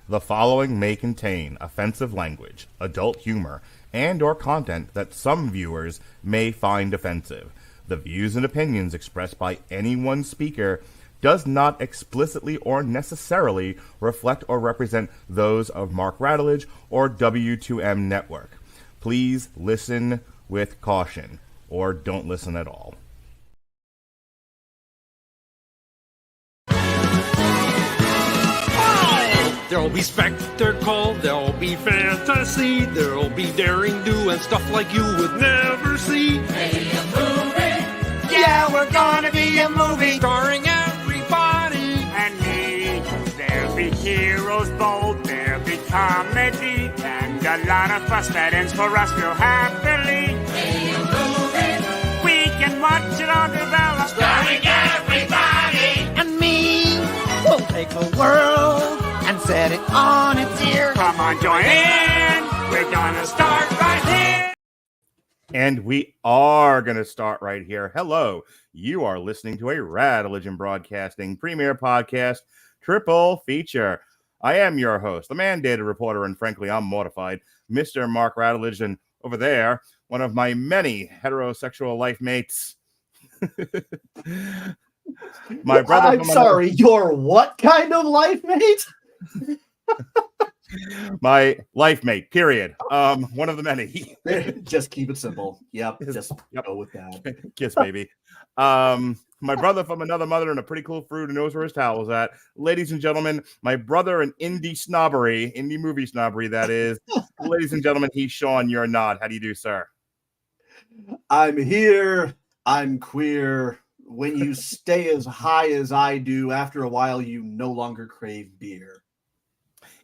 The following may contain offensive language, adult humor, and or content that some viewers may find offensive. The views and opinions expressed by any one speaker does not explicitly or necessarily reflect or represent those of Mark Radulich or W2M Network. Please listen with caution, or don't listen at all. There'll be spectacle, there'll be fantasy, there'll be daring do and stuff like you would never see. Be a movie. Yeah, we're gonna be a movie. Starring everybody And me. There'll be heroes bold, there'll be comedy, and a lot of fuss that ends for us real happily. Be a movie. We can watch it all develop. Starring everybody. And me, we'll take the world and set it on its ear. Come on, join in. We're gonna start right here. And we are going to start right here. Hello, you are listening to a Radulich Broadcasting premiere podcast, Triple Feature. I am your host, the mandated reporter, and frankly, I'm mortified, Mr. Mark Radulich, and over there, one of my many heterosexual life mates. My brother. I'm sorry, your what kind of life mate? My life mate, period. One of the many. Just keep it simple. Yep, just go with that. Kiss, baby. My brother from another mother and a pretty cool fruit who knows where his towel is at. Ladies and gentlemen, my brother in indie movie snobbery, that is. Ladies and gentlemen, he's Sean. You're not. How do you do, sir? I'm here. I'm queer. When you stay as high as I do, after a while, you no longer crave beer.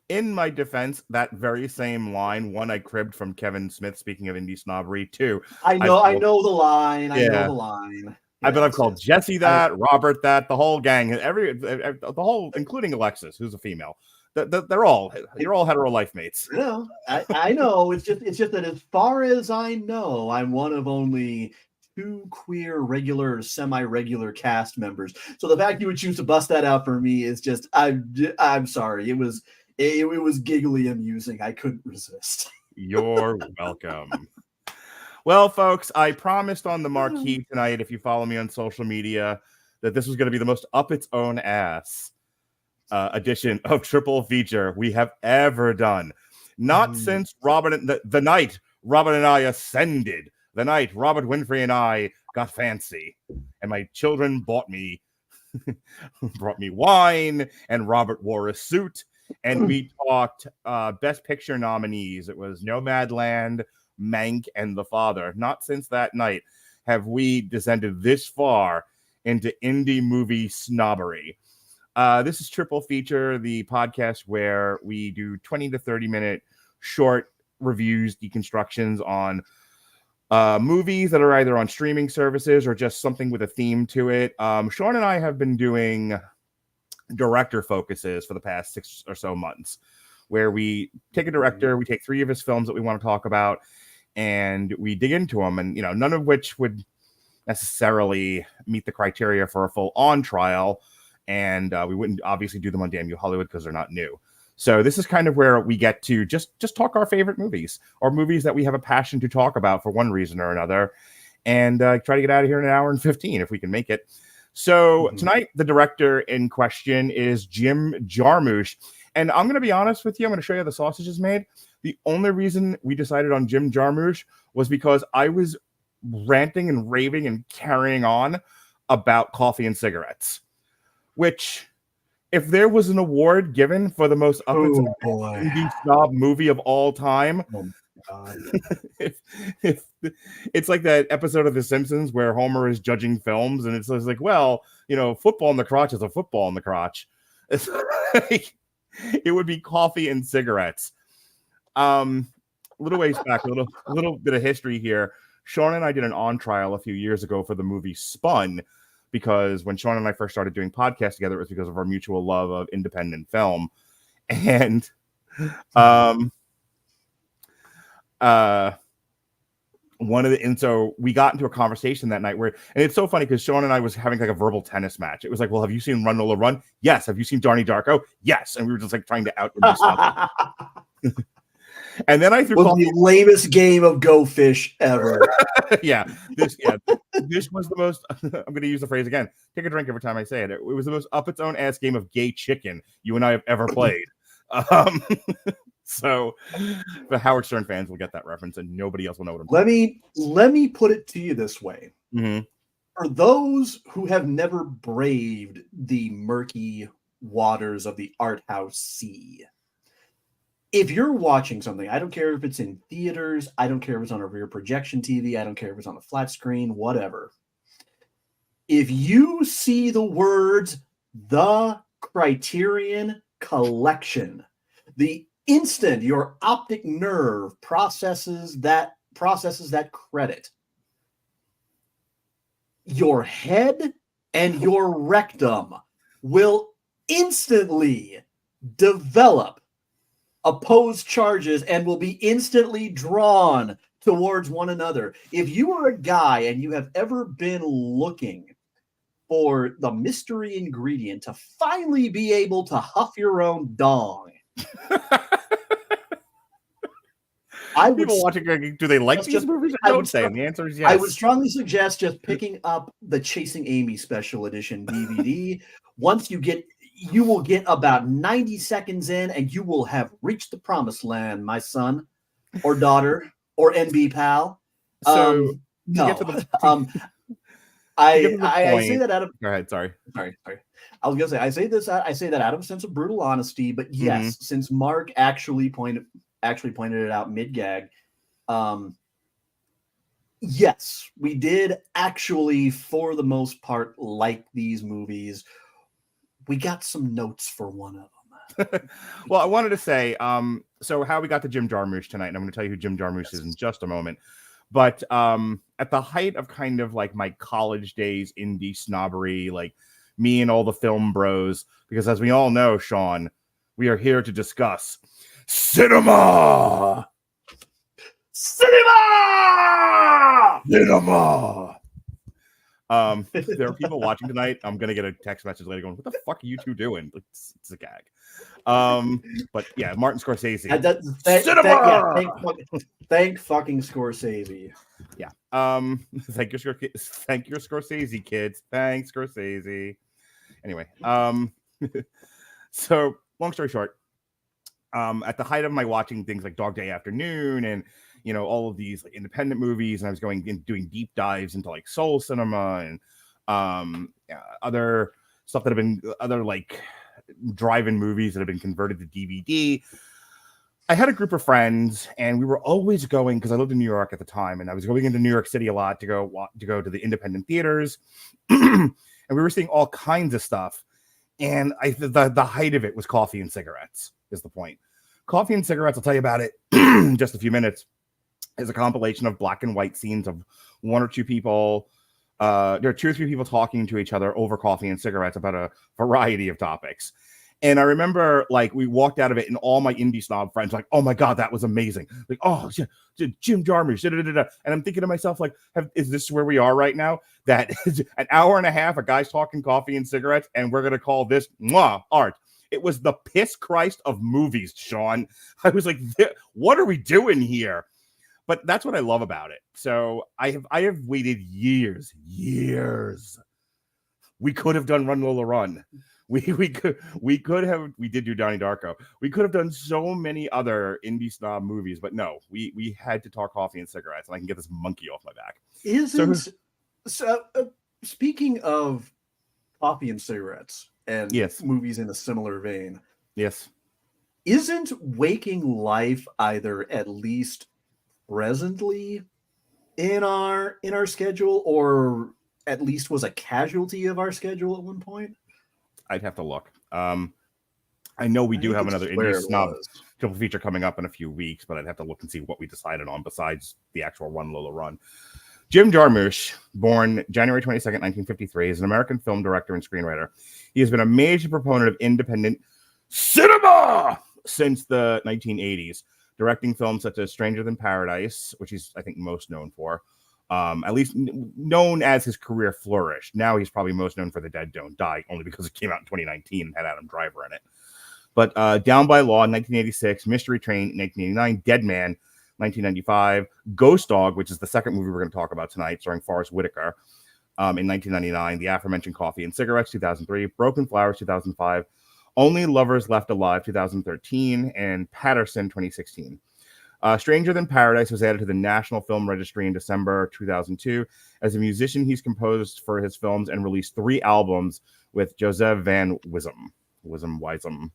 In my defense, that very same line, one I cribbed from Kevin Smith, speaking of indie snobbery, too. I know the line. I know the line. I've called Jesse that, Robert that, the whole gang, the whole, including Alexis, who's a female. You're all hetero life mates. No, I know. It's just that as far as I know, I'm one of only two queer, regular, semi-regular cast members. So the fact you would choose to bust that out for me is just, I'm sorry. It was giggly amusing. I couldn't resist. You're welcome. Well, folks, I promised on the marquee tonight, if you follow me on social media, that this was going to be the most up its own ass edition of Triple Feature we have ever done. Not since the night Robert and I ascended, the night Robert Winfrey and I got fancy, and my children brought me wine, and Robert wore a suit. And we talked Best Picture nominees. It was Nomadland, Mank, and The Father. Not since that night have we descended this far into indie movie snobbery. This is Triple Feature, the podcast where we do 20 to 30-minute short reviews, deconstructions on movies that are either on streaming services or just something with a theme to it. Sean and I have been doing director focuses for the past 6 or so months, where we take a director, we take 3 of his films that we want to talk about, and we dig into them, and none of which would necessarily meet the criteria for a full-on trial, and we wouldn't obviously do them on Damn You Hollywood because they're not new. So this is kind of where we get to just talk our favorite movies, or movies that we have a passion to talk about for one reason or another, and try to get out of here in an hour and 15 if we can make it. So tonight, the director in question is Jim Jarmusch. And I'm going to be honest with you. I'm going to show you how the sausage is made. The only reason we decided on Jim Jarmusch was because I was ranting and raving and carrying on about Coffee and Cigarettes, which, if there was an award given for the most indie snob movie of all time, if it's like that episode of The Simpsons where Homer is judging films, and it's like, well, football in the crotch is a football in the crotch. It's like, it would be Coffee and Cigarettes. A little ways back, a little bit of history here. Sean and I did an on trial a few years ago for the movie Spun, because when Sean and I first started doing podcasts together, it was because of our mutual love of independent film. And and so we got into a conversation that night and it's so funny because Sean and I was having like a verbal tennis match. It was like, well, have you seen Run Lola Run? Yes. Have you seen Donnie Darko? Yes. And we were just like trying to out. And then I threw the lamest game of Go Fish ever. This was the most. I'm going to use the phrase again. Take a drink every time I say it. It was the most up its own ass game of gay chicken you and I have ever played. So the Howard Stern fans will get that reference, and nobody else will know what I'm talking about. Let me put it to you this way: Mm-hmm. for those who have never braved the murky waters of the art house sea, if you're watching something, I don't care if it's in theaters, I don't care if it's on a rear projection TV, I don't care if it's on a flat screen, whatever. If you see the words "The Criterion Collection," the instant your optic nerve processes that credit, your head and your rectum will instantly develop opposed charges and will be instantly drawn towards one another. If you are a guy and you have ever been looking for the mystery ingredient to finally be able to huff your own dong, People watching, do they like these movies? I would say, and the answer is yes. I would strongly suggest just picking up the Chasing Amy Special Edition DVD. Once you will get about 90 seconds in, and you will have reached the promised land, my son or daughter or NB pal. So I say that out of. Go ahead. Sorry. I was gonna say I say that out of a sense of brutal honesty, but yes, since Mark actually pointed it out mid-gag, yes, we did actually, for the most part, like these movies. We got some notes for one of them. Well, I wanted to say, so how we got to Jim Jarmusch tonight, and I'm going to tell you who Jim Jarmusch is in just a moment. But at the height of kind of like my college days indie snobbery, like me and all the film bros, because as we all know, Sean, we are here to discuss cinema. There are people watching tonight. I'm gonna get a text message later going, "What the fuck are you two doing?" It's a gag. But yeah, Martin Scorsese. Thank fucking Scorsese. Yeah. Thank your Scorsese, kids. Thanks, Scorsese. Anyway, so long story short, at the height of my watching things like Dog Day Afternoon and all of these like independent movies, and I was going and doing deep dives into like soul cinema and other stuff that have been other like drive-in movies that have been converted to DVD. I had a group of friends, and we were always going, because I lived in New York at the time, and I was going into New York City a lot to go to the independent theaters, and we were seeing all kinds of stuff. And the height of it was Coffee and Cigarettes, is the point. Coffee and Cigarettes, I'll tell you about it in just a few minutes, is a compilation of black and white scenes of one or two people. There are two or three people talking to each other over coffee and cigarettes about a variety of topics. And I remember, like, we walked out of it, and all my indie snob friends were like, "Oh my god, that was amazing!" Like, "Oh, Jim Jarmusch." And I'm thinking to myself, like, is this where we are right now? That an hour and a half, a guy's talking coffee and cigarettes, and we're gonna call this art. It was the piss Christ of movies, Sean. I was like, "What are we doing here?" But that's what I love about it. So I have waited years. We could have done Run Lola Run. We did do Donnie Darko. We could have done so many other indie snob movies, but no, we had to talk coffee and cigarettes, and I can get this monkey off my back. Speaking of coffee and cigarettes and movies in a similar vein, yes, isn't Waking Life either at least presently in our schedule, or at least was a casualty of our schedule at one point? I'd have to look. I know we do have another indie snob triple feature coming up in a few weeks, but I'd have to look and see what we decided on besides the actual Run Lola Run. Jim Jarmusch, born January 22nd, 1953, is an American film director and screenwriter. He has been a major proponent of independent cinema since the 1980s, directing films such as Stranger Than Paradise, which he's, I think, most known for. At least known as his career flourished. Now he's probably most known for The Dead Don't Die, only because it came out in 2019 and had Adam Driver in it. But Down by Law in 1986, Mystery Train in 1989, Dead Man 1995, Ghost Dog, which is the second movie we're going to talk about tonight, starring Forrest Whitaker, in 1999, the aforementioned Coffee and Cigarettes 2003, Broken Flowers 2005, Only Lovers Left Alive 2013, and Paterson 2016. Stranger Than Paradise was added to the National Film Registry in December 2002. As a musician, he's composed for his films and released 3 albums with Joseph Van Wondersum.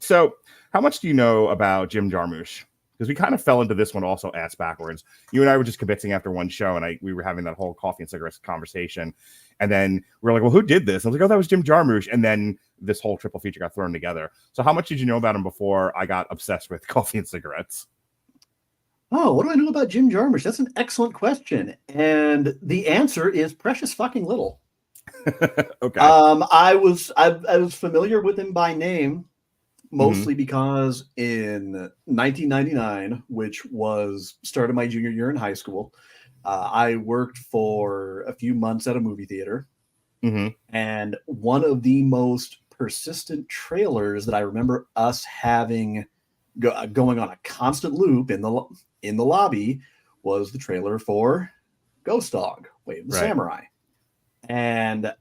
So how much do you know about Jim Jarmusch? Because we kind of fell into this one also ass backwards. You and I were just kibitzing after one show, and we were having that whole Coffee and Cigarettes conversation. And then we were like, well, who did this? I was like, oh, that was Jim Jarmusch. And then this whole triple feature got thrown together. So how much did you know about him before I got obsessed with Coffee and Cigarettes? Oh, what do I know about Jim Jarmusch? That's an excellent question. And the answer is precious fucking little. Okay. I was familiar with him by name, mostly because in 1999, which was start of my junior year in high school, I worked for a few months at a movie theater. And one of the most persistent trailers that I remember us having going on a constant loop in the lobby was the trailer for Ghost Dog, Way of the Samurai. And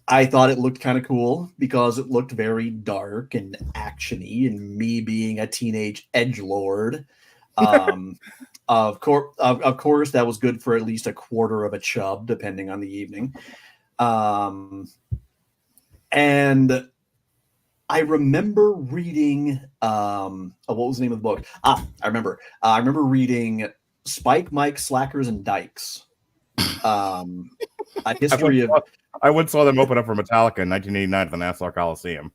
I thought it looked kind of cool because it looked very dark and actiony, and me being a teenage edgelord, of course, that was good for at least a quarter of a chub, depending on the evening. And I remember reading, what was the name of the book? I remember reading Spike, Mike, Slackers, and Dykes. A history of. I once saw them open up for Metallica in 1989 at the Nassau Coliseum.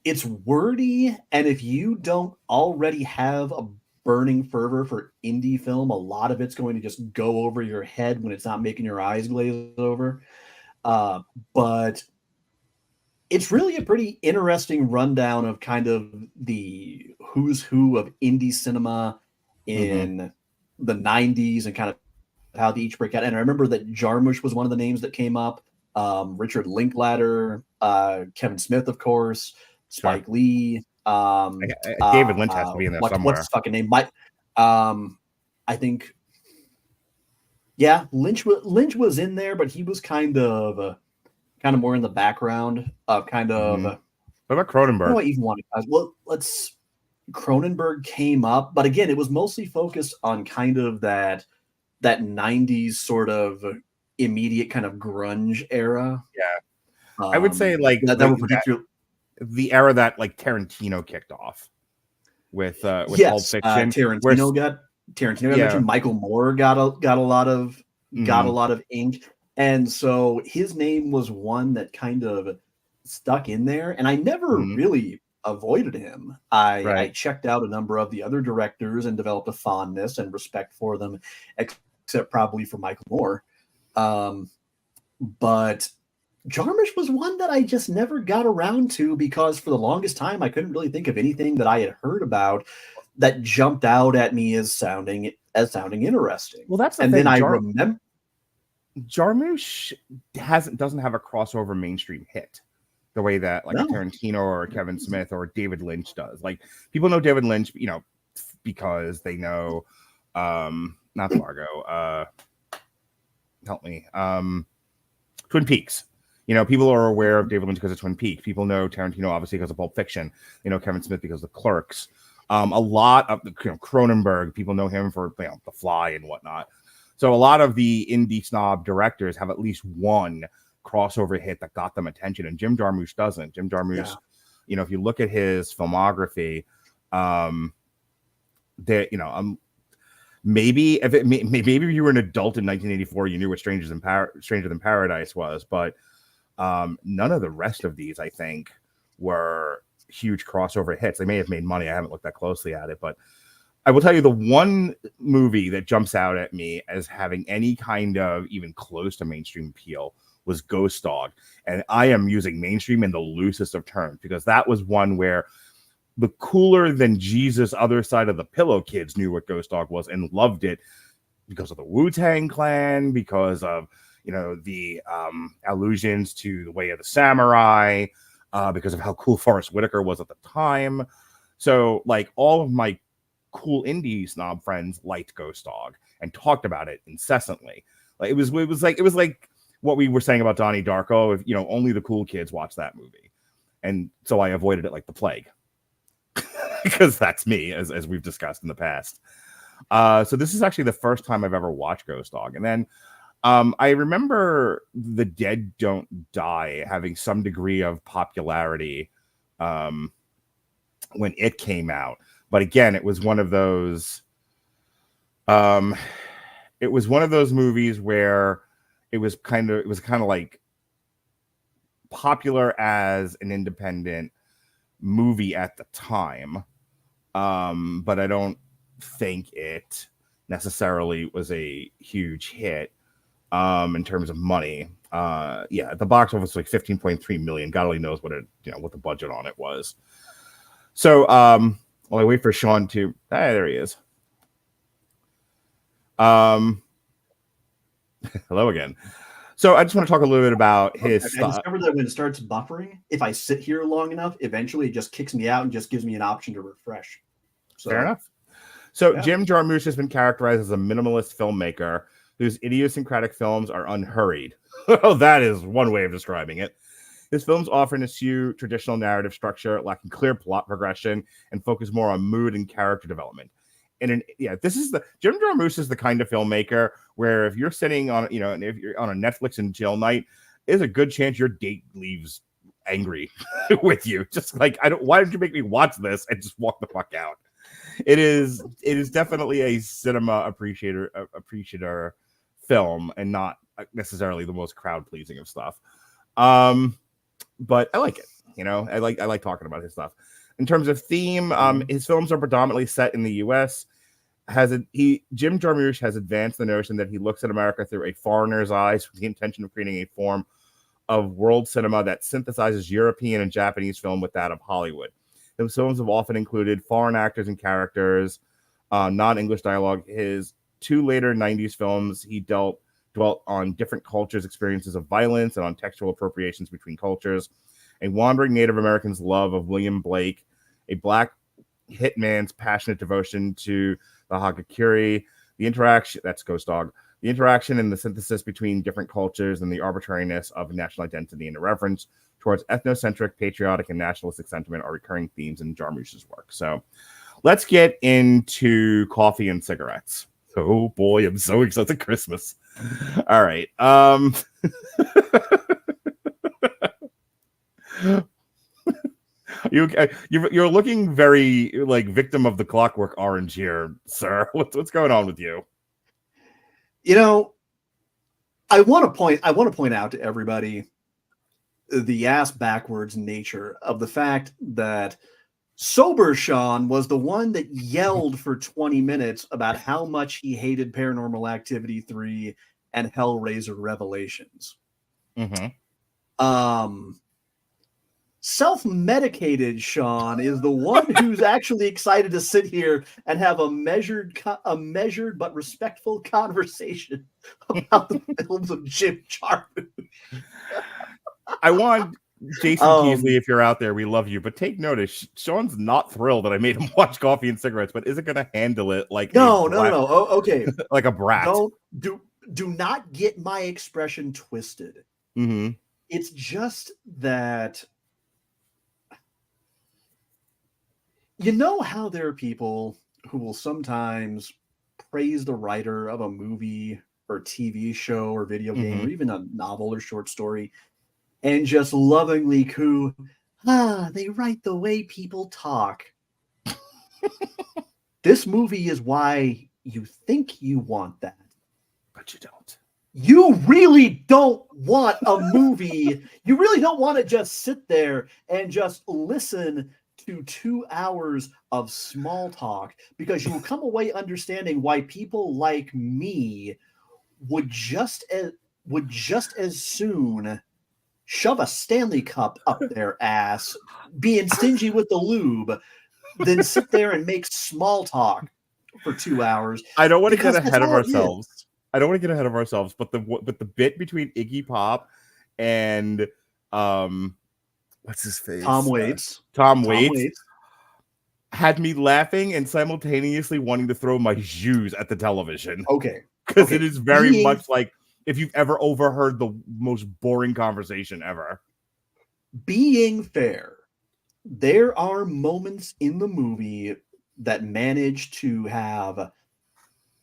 It's wordy, and if you don't already have a burning fervor for indie film, a lot of it's going to just go over your head when it's not making your eyes glaze over. But it's really a pretty interesting rundown of kind of the who's who of indie cinema in the 90s and kind of how they each break out. And I remember that Jarmusch was one of the names that came up. Richard Linklater, Kevin Smith, of course, Spike Lee. David Lynch has to be in there somewhere. What's his fucking name? I think, yeah, Lynch was in there, but he was kind of more in the background of kind of. What about Cronenberg? What do I even want to? Well, Cronenberg came up, but again, it was mostly focused on kind of that 90s sort of immediate kind of grunge era. Yeah, I would say like the era that like Tarantino kicked off with Pulp Fiction. Tarantino got mentioned. Michael Moore got a lot of ink, and so his name was one that kind of stuck in there. And I never really avoided him. I checked out a number of the other directors and developed a fondness and respect for them, except probably for Michael Moore. But Jarmusch was one that I just never got around to because for the longest time I couldn't really think of anything that I had heard about that jumped out at me as sounding interesting. Well, that's the thing. Then I remember Jarmusch doesn't have a crossover mainstream hit the way that like Tarantino or Kevin Smith or David Lynch does. Like people know David Lynch, because they know not Fargo. Help me. Twin Peaks. People are aware of David Lynch because of Twin Peaks. People know Tarantino obviously because of Pulp Fiction. They know Kevin Smith because of Clerks. A lot of Cronenberg, people know him for The Fly and whatnot. So a lot of the indie snob directors have at least one crossover hit that got them attention, and Jim Jarmusch doesn't. Jim Jarmusch, if you look at his filmography, maybe if you were an adult in 1984, you knew what Stranger Than Paradise was, but none of the rest of these, I think, were huge crossover hits. They may have made money. I haven't looked that closely at it, but I will tell you the one movie that jumps out at me as having any kind of even close to mainstream appeal was Ghost Dog. And I am using mainstream in the loosest of terms because that was one where the cooler than Jesus other side of the pillow kids knew what Ghost Dog was and loved it because of the Wu-Tang Clan, because of, the allusions to the Way of the Samurai, because of how cool Forrest Whitaker was at the time. So like all of my cool indie snob friends liked Ghost Dog and talked about it incessantly. Like it was like what we were saying about Donnie Darko. If only the cool kids watch that movie, and so I avoided it like the plague because that's me, as we've discussed in the past. So this is actually the first time I've ever watched Ghost Dog, and then I remember The Dead Don't Die having some degree of popularity when it came out, but again, it was one of those. It was one of those movies where it was kind of like popular as an independent movie at the time, but I don't think it necessarily was a huge hit in terms of money. At the box office, like 15.3 million. God only knows what what the budget on it was. So while I wait for Sean to there he is. Hello again. So I just want to talk a little bit about his I discovered that when it starts buffering, if I sit here long enough, eventually it just kicks me out and just gives me an option to refresh. So, fair enough. So Jim Jarmusch has been characterized as a minimalist filmmaker whose idiosyncratic films are unhurried. Oh, that is one way of describing it. His films often eschew traditional narrative structure, lacking clear plot progression, and focus more on mood and character development. This is Jim Jarmusch is the kind of filmmaker where if you're sitting on, if you're on a Netflix and chill night, there's a good chance your date leaves angry with you. Just like, why did you make me watch this and just walk the fuck out? It is definitely a cinema appreciator film and not necessarily the most crowd pleasing of stuff. But I like it. I like talking about his stuff. In terms of theme, his films are predominantly set in the U.S. Jim Jarmusch has advanced the notion that he looks at America through a foreigner's eyes with the intention of creating a form of world cinema that synthesizes European and Japanese film with that of Hollywood. Those films have often included foreign actors and characters, non-English dialogue. His two later 90s films, he dwelt on different cultures' experiences of violence and on textual appropriations between cultures. A wandering Native American's love of William Blake, a black hitman's passionate devotion to the Hagakure, that's Ghost Dog, the interaction and the synthesis between different cultures and the arbitrariness of national identity and irreverence towards ethnocentric, patriotic, and nationalistic sentiment are recurring themes in Jarmusch's work. So let's get into coffee and cigarettes. Oh boy, I'm so excited. Christmas. All right. You're looking very like Victim of the Clockwork Orange here, sir. What's going on with you? I want to point out to everybody the ass backwards nature of the fact that Sober Sean was the one that yelled for 20 minutes about how much he hated Paranormal Activity 3 and Hellraiser Revelations. Mm-hmm. Self-medicated Sean is the one who's actually excited to sit here and have a measured but respectful conversation about the films of Jim Jarmusch. I want Jason Keasley, if you're out there, we love you, but take notice, Sean's not thrilled that I made him watch Coffee and Cigarettes, but isn't going to handle it like no. Okay, like a brat. Do not get my expression twisted. Mm-hmm. It's just that how there are people who will sometimes praise the writer of a movie or TV show or video game or even a novel or short story and just lovingly coo, they write the way people talk. This movie is why you think you want that. But you don't. You really don't want a movie. You really don't want to just sit there and just listen to 2 hours of small talk, because you will come away understanding why people like me would just would just as soon shove a Stanley Cup up their ass, being stingy with the lube, than sit there and make small talk for 2 hours. I don't want to Because get that's ahead of all it is. ourselves. I don't want to get ahead of ourselves, but the bit between Iggy Pop and what's his face? Tom Waits. Tom Waits had me laughing and simultaneously wanting to throw my shoes at the television. Okay. Because it is very much like if you've ever overheard the most boring conversation ever. Being fair, there are moments in the movie that manage to have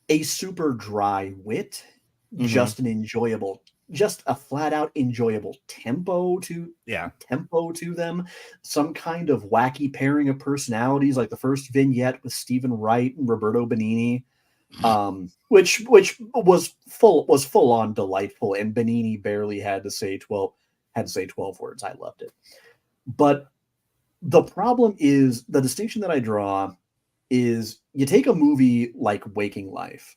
a super dry wit, just a flat out enjoyable tempo to them, some kind of wacky pairing of personalities, like the first vignette with Stephen Wright and Roberto Benigni, which was full on delightful, and Benigni barely had to say 12 words. I loved it. But the problem is, the distinction that I draw is, you take a movie like Waking Life,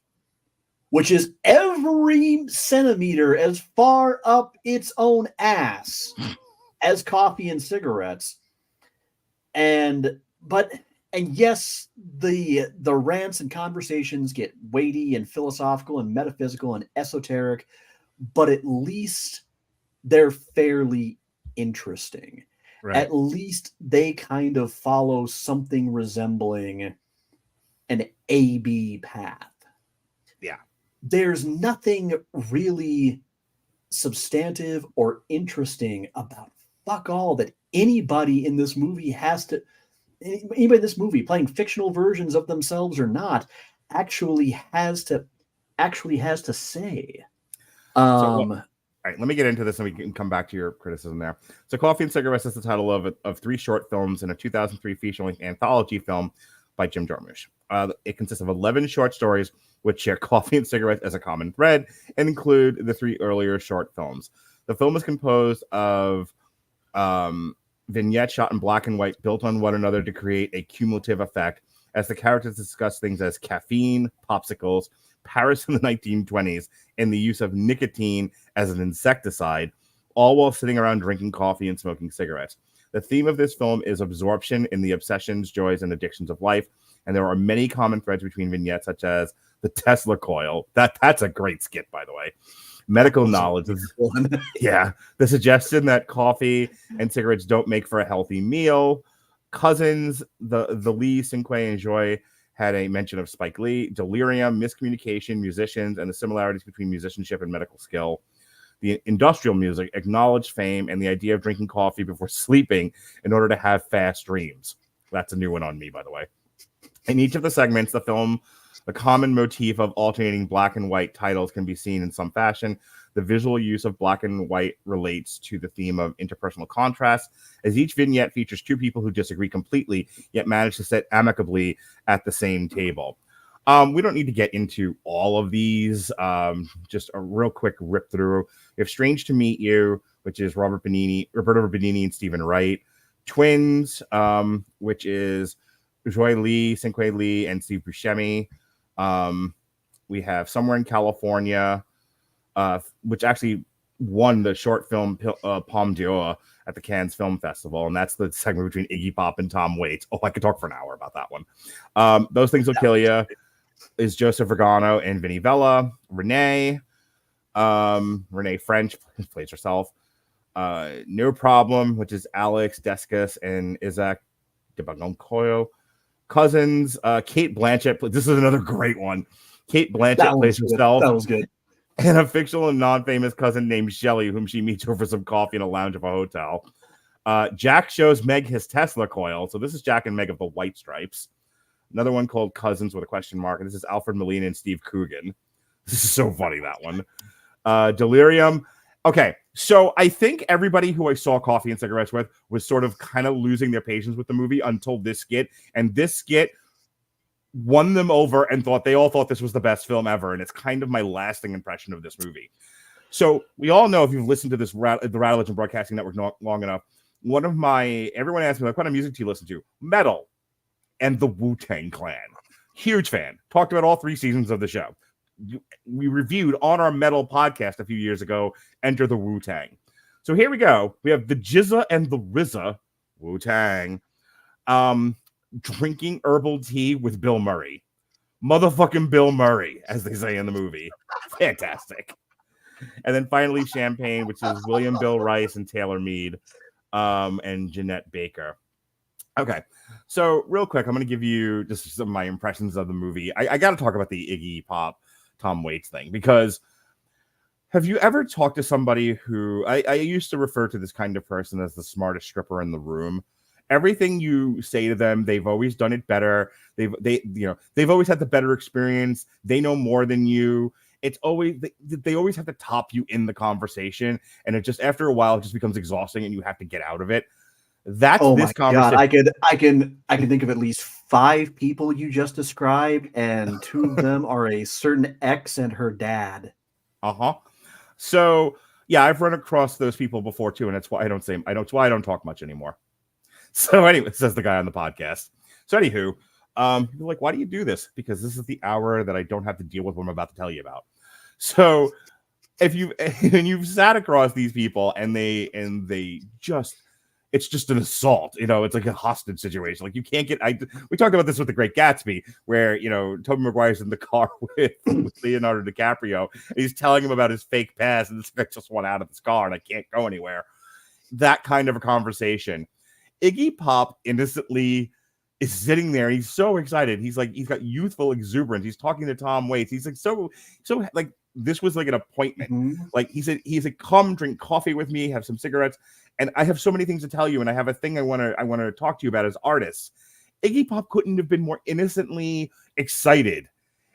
which is every centimeter as far up its own ass as Coffee and Cigarettes. And yes, the rants and conversations get weighty and philosophical and metaphysical and esoteric, but at least they're fairly interesting. Right. At least they kind of follow something resembling an A-B path. Yeah. There's nothing really substantive or interesting about fuck all that anybody in this movie anybody in this movie, playing fictional versions of themselves or not, actually has to say. All right, let me get into this and we can come back to your criticism there. So Coffee and Cigarettes is the title of 3 short films and a 2003 feature-length anthology film by Jim Jarmusch. It consists of 11 short stories which share coffee and cigarettes as a common thread and include the 3 earlier short films. The film is composed of vignettes shot in black and white, built on one another to create a cumulative effect as the characters discuss things as caffeine, popsicles, Paris in the 1920s, and the use of nicotine as an insecticide, all while sitting around drinking coffee and smoking cigarettes. The theme of this film is absorption in the obsessions, joys, and addictions of life, and there are many common threads between vignettes, such as the Tesla coil. That's a great skit, by the way. Medical knowledge. The suggestion that coffee and cigarettes don't make for a healthy meal. Cousins, the Lee, Cinque, and Joy had a mention of Spike Lee, delirium, miscommunication, musicians, and the similarities between musicianship and medical skill. The industrial music, acknowledged fame, and the idea of drinking coffee before sleeping in order to have fast dreams. That's a new one on me, by the way. In each of the segments, the common motif of alternating black and white titles can be seen in some fashion. The visual use of black and white relates to the theme of interpersonal contrast, as each vignette features 2 people who disagree completely, yet manage to sit amicably at the same table. We don't need to get into all of these. Just a real quick rip through. We have Strange to Meet You, which is Roberto Benigni and Stephen Wright. Twins, which is Joy Lee, Cinque Lee, and Steve Buscemi. We have Somewhere in California, which actually won the short film Palme d'Or at the Cannes Film Festival, and that's the segment between Iggy Pop and Tom Waits. Oh, I could talk for an hour about that one. Those Things Will Kill Ya is Joseph Regano and Vinnie Vella. Renee French plays herself. No Problem, which is Alex Descus and Isaac de Bagoncoyo. Cousins, Kate Blanchett. This is another great one. Kate Blanchett plays herself. That was good. And a fictional and non-famous cousin named Shelley, whom she meets over some coffee in a lounge of a hotel. Jack shows Meg his Tesla coil. So this is Jack and Meg of the White Stripes. Another one called Cousins with a question mark. And this is Alfred Molina and Steve Coogan. This is so funny, that one. Delirium. Okay, so I think everybody who I saw Coffee and Cigarettes with was sort of kind of losing their patience with the movie until this skit. And this skit won them over and they all thought this was the best film ever. And it's kind of my lasting impression of this movie. So we all know, if you've listened to this the Radulich and Broadcasting Network long enough, everyone asks me, like, what kind of music do you listen to? Metal and the Wu-Tang Clan. Huge fan. Talked about all 3 seasons of the show. we reviewed on our metal podcast a few years ago, Enter the Wu-Tang. So here we go. We have the Jizza and the RZA, Wu-Tang, drinking herbal tea with Bill Murray. Motherfucking Bill Murray, as they say in the movie. Fantastic. And then finally Champagne, which is William Bill Rice and Taylor Mead, and Jeanette Baker. Okay, so real quick, I'm going to give you just some of my impressions of the movie. I got to talk about the Iggy Pop, Tom Waits thing, because have you ever talked to somebody who, I used to refer to this kind of person as the smartest stripper in the room. Everything you say to them, they've always done it better. They've always had the better experience. They know more than you. It's always, they always have to top you in the conversation. And it just, after a while, it just becomes exhausting and you have to get out of it. That's this conversation. God, I can think of at least 5 people you just described, and 2 of them are a certain ex and her dad. So yeah, I've run across those people before too, and that's why I don't talk much anymore. So anyway, says the guy on the podcast. So anywho, you're like, why do you do this? Because this is the hour that I don't have to deal with what I'm about to tell you about. So if you've sat across these people and they just, it's just an assault, it's like a hostage situation. Like you can't we talked about this with The Great Gatsby, where, Tobey Maguire's in the car with Leonardo DiCaprio, and he's telling him about his fake past, and this guy just went out of this car and I can't go anywhere. That kind of a conversation. Iggy Pop innocently is sitting there. He's so excited. He's got youthful exuberance. He's talking to Tom Waits. He's like, so like, this was like an appointment. Mm-hmm. Like he said, come drink coffee with me, have some cigarettes. And I have so many things to tell you. And I have a thing I want to talk to you about as artists. Iggy Pop couldn't have been more innocently excited.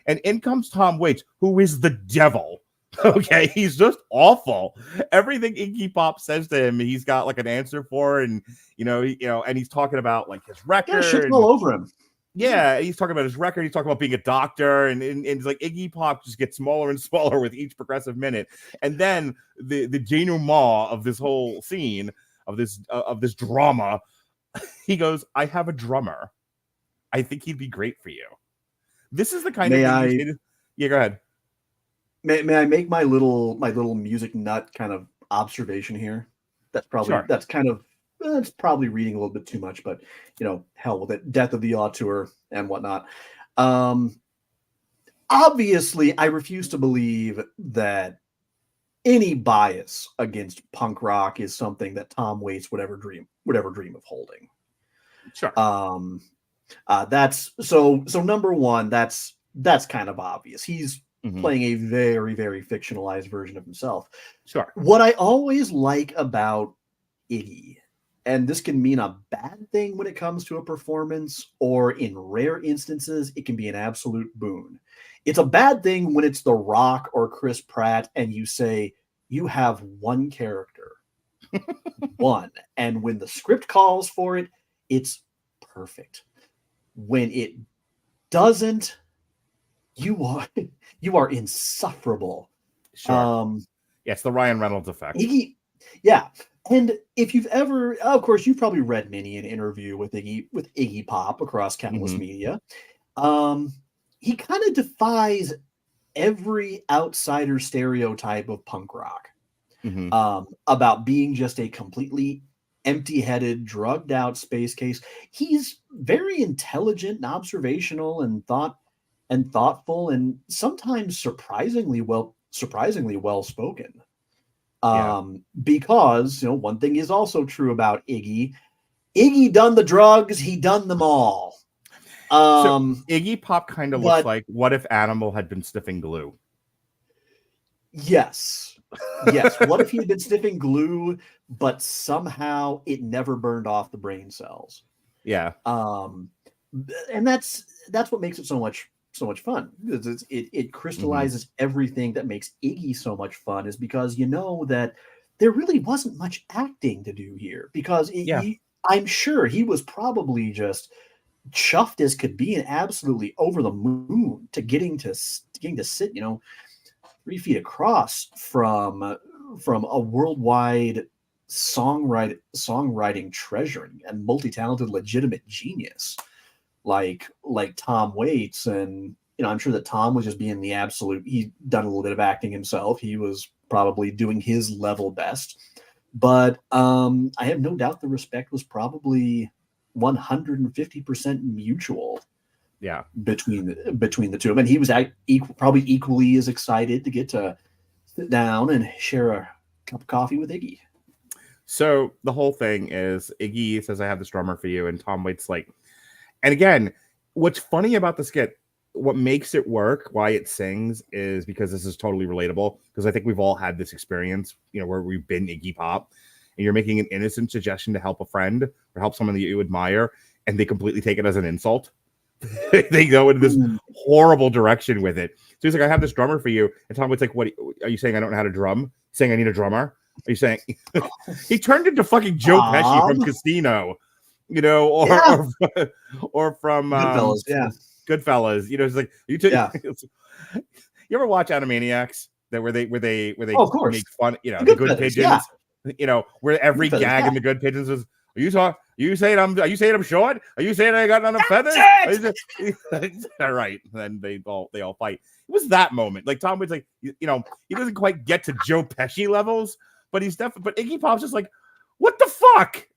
And in comes Tom Waits, who is the devil. Okay, he's just awful. Everything Iggy Pop says to him, he's got like an answer for, and and he's talking about like his record. Yeah, shit's all over him. Yeah, he's talking about his record. He's talking about being a doctor, and it's like Iggy Pop just gets smaller and smaller with each progressive minute. And then the denouement of this whole scene of this drama, he goes, "I have a drummer. I think he'd be great for you." This is the kind of thing. Yeah, go ahead. May I make my little music nut kind of observation here? That's probably reading a little bit too much, but hell with it. Death of the auteur and whatnot. Obviously, I refuse to believe that any bias against punk rock is something that Tom Waits would ever dream of holding. Sure. That's so number one, that's kind of obvious. He's playing a very, very fictionalized version of himself. Sure. What I always like about Iggy, and this can mean a bad thing when it comes to a performance, or in rare instances, it can be an absolute boon. It's a bad thing when it's The Rock or Chris Pratt and you say, you have one character. One. And when the script calls for it, it's perfect. When it doesn't, you are insufferable. Sure. It's the Ryan Reynolds effect. Iggy, yeah. And if you've ever, of course, you've probably read many an interview with Iggy Pop across countless media. He kind of defies every outsider stereotype of punk rock about being just a completely empty-headed, drugged-out space case. He's very intelligent and observational and thoughtful, and sometimes surprisingly well spoken. Because one thing is also true about Iggy done the drugs, he done them all. So Iggy Pop kind of looks like, what if Animal had been sniffing glue? Yes. What if he had been sniffing glue, but somehow it never burned off the brain cells? Yeah. And that's what makes it so much fun. It crystallizes everything that makes Iggy so much fun, is because that there really wasn't much acting to do here, because I'm sure he was probably just chuffed as could be and absolutely over the moon to getting to sit 3 feet across from a worldwide songwriting treasure and multi-talented legitimate genius like Tom Waits, and I'm sure that Tom was just being the absolute. He'd done a little bit of acting himself. He was probably doing his level best. But I have no doubt the respect was probably 150% mutual. Yeah, between the two of them. And he was probably equally as excited to get to sit down and share a cup of coffee with Iggy. So the whole thing is Iggy says, I have this drummer for you. And Tom Waits like, and again, what's funny about the skit, what makes it work, why it sings, is because this is totally relatable. Because I think we've all had this experience, where we've been Iggy Pop and you're making an innocent suggestion to help a friend or help someone that you admire, and they completely take it as an insult. They go into this horrible direction with it. So he's like, I have this drummer for you. And Tom Waits like, what are you saying? I don't know how to drum? Saying I need a drummer? Are you saying he turned into fucking Joe Pesci from Casino, or from Goodfellas, yeah. Goodfellas. It's like you ever watch Animaniacs where they of course. make fun, the Good Pigeons, where every Goodfellas, gag in the Good Pigeons was, are you saying I'm short? Are you saying I got none of feathers? All right. Then they all fight. It was that moment. Like Tom Waits, like, he doesn't quite get to Joe Pesci levels, but he's definitely, but Iggy Pop's just like, what the fuck?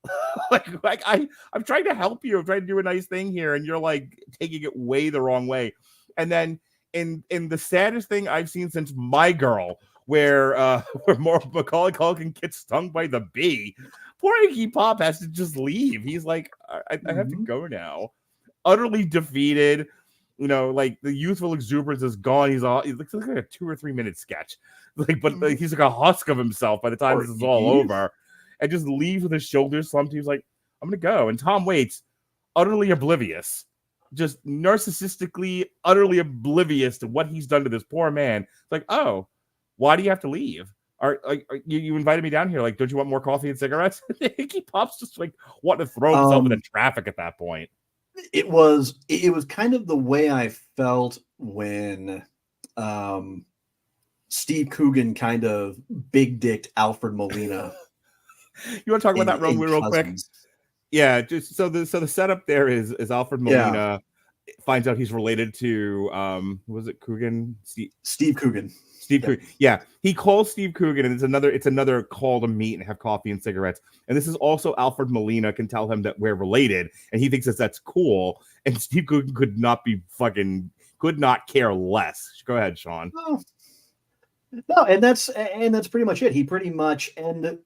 like I'm trying to help you. I'm trying to do a nice thing here. And you're like taking it way the wrong way. And then in the saddest thing I've seen since My Girl, where Macaulay Culkin gets stung by the bee, poor Iggy Pop has to just leave. He's like, I have to go now. Utterly defeated. Like the youthful exuberance is gone. He's like a 2 or 3 minute sketch. But he's like a husk of himself by the time this is all over. And just leaves with his shoulders slumped. He's like, I'm going to go. And Tom Waits, utterly oblivious. Just narcissistically, utterly oblivious to what he's done to this poor man. It's like, oh, why do you have to leave? You invited me down here. Like, don't you want more coffee and cigarettes? Iggy Pop's just like wanting to throw himself into traffic at that point. It was kind of the way I felt when Steve Coogan kind of big dicked Alfred Molina. You want to talk about that real quick? Yeah, just so the setup there is Alfred Molina finds out he's related to was it Coogan? Steve Coogan. Steve Coogan. Yeah, he calls Steve Coogan, and it's another call to meet and have coffee and cigarettes. And this is also Alfred Molina can tell him that we're related, and he thinks that's cool. And Steve Coogan could not care less. Go ahead, Sean. No, and that's pretty much it. He pretty much, and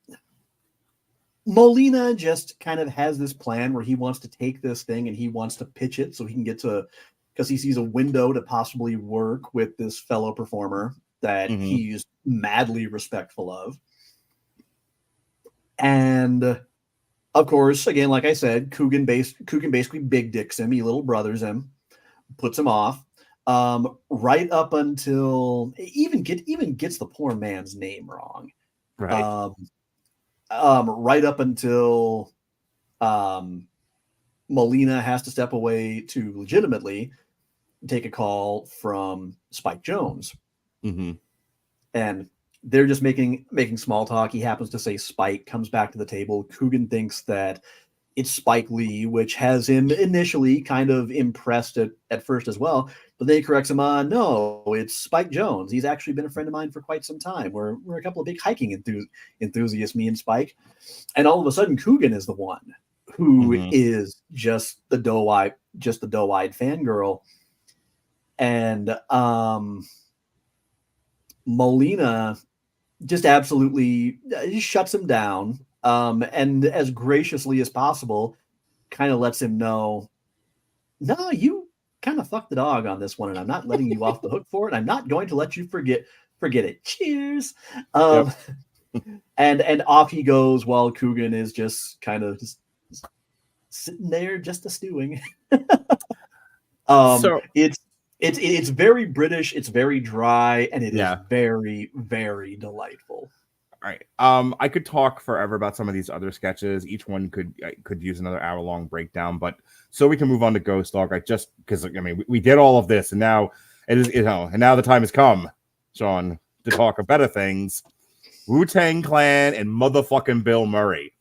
Molina just kind of has this plan where he wants to take this thing and he wants to pitch it so he can get to, because he sees a window to possibly work with this fellow performer that he's madly respectful of. And of course, again, like I said, Coogan basically big dicks him. He little brothers him, puts him off. Right up until even gets the poor man's name wrong. Right. Right up until Molina has to step away to legitimately take a call from Spike Jonze. And they're just making small talk. He happens to say Spike, comes back to the table. Coogan thinks that it's Spike Lee, which has him initially kind of impressed at first as well. But then he corrects him on, no, it's Spike Jonze. He's actually been a friend of mine for quite some time. We're a couple of big hiking enthusiasts, me and Spike. And all of a sudden, Coogan is the one who is just the doe-eyed fangirl. And Molina just absolutely shuts him down. And as graciously as possible, kind of lets him know, no, you kind of fucked the dog on this one, and I'm not letting you off the hook for it. I'm not going to let you forget it. Cheers. And off he goes while Coogan is just kind of just sitting there, just a stewing. So it's very British, it's very dry, and it is very, very delighttul. All right. I could talk forever about some of these other sketches. Each one could use another hour-long breakdown, but so we can move on to Ghost Dog. Because we did all of this, and now it is, and now the time has come, Sean, to talk of better things. Wu-Tang Clan and motherfucking Bill Murray.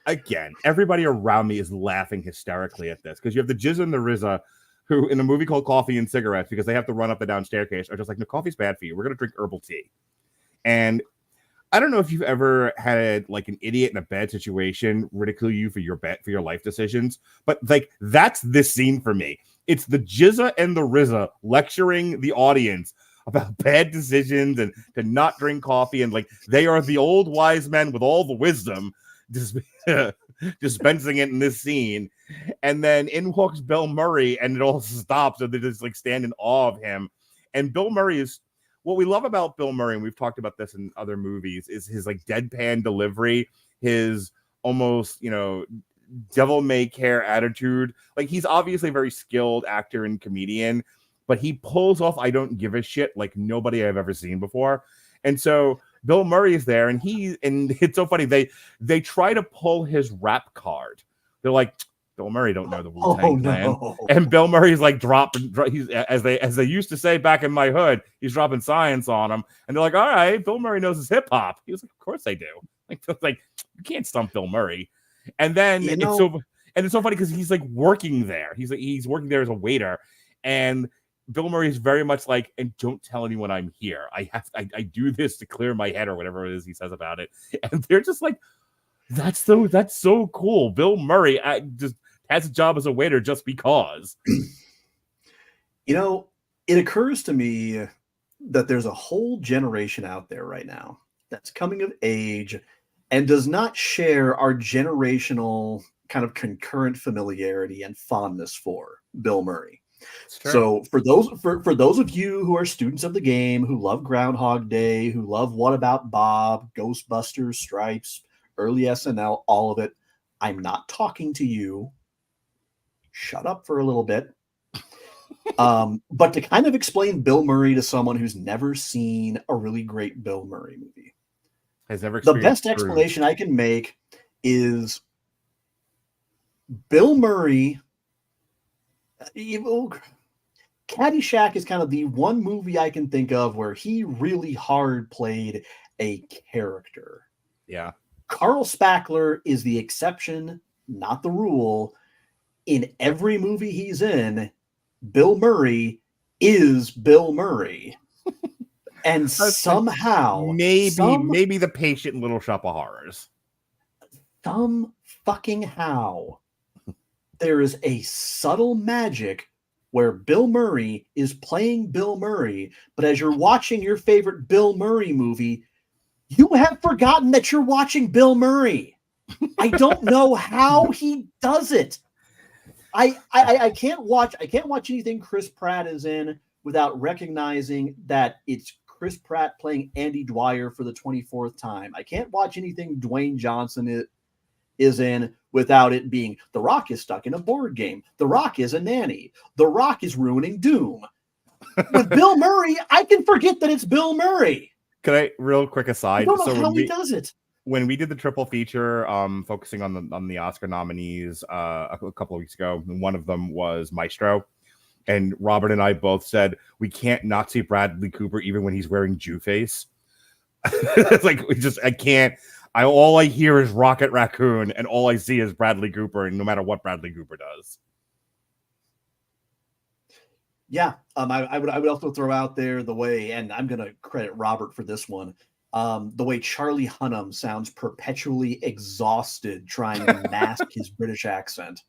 Again, everybody around me is laughing hysterically at this because you have the Jizz and the RZA who in a movie called Coffee and Cigarettes, because they have to run up and down staircase, are just like, no, coffee's bad for you. We're going to drink herbal tea. And I don't know if you've ever had like an idiot in a bad situation ridicule you for your life decisions, but like that's this scene for me. It's the Jizza and the RZA lecturing the audience about bad decisions and to not drink coffee, and like they are the old wise men with all the wisdom dispensing it in this scene. And then in walks Bill Murray, and it all stops, and they just like stand in awe of him. And Bill Murray is what we love about Bill Murray, and we've talked about this in other movies, is his like deadpan delivery, his almost, devil may care attitude. Like he's obviously a very skilled actor and comedian, but he pulls off I don't give a shit like nobody I've ever seen before. And so Bill Murray is there, and it's so funny. They try to pull his rap card. They're like, Bill Murray don't know the Wu-Tang Clan. No. And Bill Murray's like he's as they used to say back in my hood, he's dropping science on him. And they're like, all right, Bill Murray knows his hip hop. He was like, of course I do. Like you can't stump Bill Murray. And then it's so funny because he's like working there. He's working there as a waiter, and Bill Murray is very much like, and don't tell anyone I'm here. I do this to clear my head or whatever it is he says about it. And they're just like, that's so cool. Bill Murray just has a job as a waiter just because. It occurs to me that there's a whole generation out there right now that's coming of age and does not share our generational kind of concurrent familiarity and fondness for Bill Murray. So for those of you who are students of the game, who love Groundhog Day, who love What About Bob, Ghostbusters, Stripes, early SNL, all of it, I'm not talking to you. Shut up for a little bit. But to kind of explain Bill Murray to someone who's never seen a really great Bill Murray movie, the best explanation I can make is Bill Murray. Caddyshack is kind of the one movie I can think of where he really hard played a character. Yeah. Carl Spackler is the exception, not the rule. In every movie he's in, Bill Murray is Bill Murray. And somehow maybe The Patient in Little Shop of Horrors. Some fucking how there is a subtle magic where Bill Murray is playing Bill Murray, but as you're watching your favorite Bill Murray movie, you have forgotten that you're watching Bill Murray. I don't know how he does it. I can't watch anything Chris Pratt is in without recognizing that it's Chris Pratt playing Andy Dwyer for the 24th time. I can't watch anything Dwayne Johnson is in without it being The Rock is stuck in a board game. The Rock is a nanny. The Rock is ruining Doom. With Bill Murray, I can forget that it's Bill Murray. Can I, real quick aside? I don't know how he does it. When we did the triple feature, focusing on the Oscar nominees a couple of weeks ago, and one of them was Maestro, and Robert and I both said we can't not see Bradley Cooper even when he's wearing Jew face. It's like I can't. All I hear is Rocket Raccoon, and all I see is Bradley Cooper, and no matter what Bradley Cooper does. Yeah, I would also throw out there the way, and I'm going to credit Robert for this one, the way Charlie Hunnam sounds perpetually exhausted trying to mask his British accent.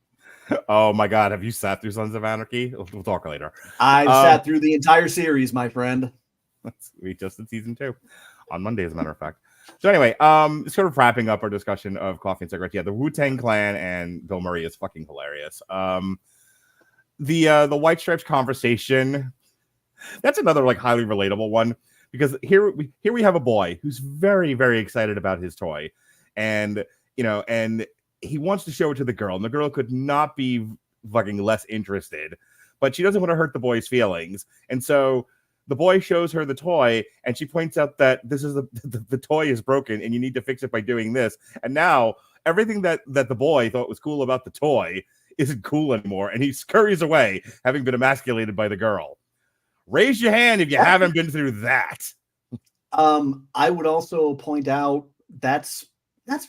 Oh my God, have you sat through Sons of Anarchy? We'll talk later. I've sat through the entire series, my friend. We just did season 2 on Monday, as a matter of fact. So anyway, sort of wrapping up our discussion of Coffee and Cigarettes. Yeah, the Wu-Tang Clan and Bill Murray is fucking hilarious. The White Stripes conversation, that's another like highly relatable one, because here we have a boy who's very, very excited about his toy, and he wants to show it to the girl, and the girl could not be fucking less interested, but she doesn't want to hurt the boy's feelings, and so the boy shows her the toy, and she points out that this is the toy is broken, and you need to fix it by doing this. And now everything that the boy thought was cool about the toy isn't cool anymore, and he scurries away, having been emasculated by the girl. Raise your hand if you haven't been through that. I would also point out that's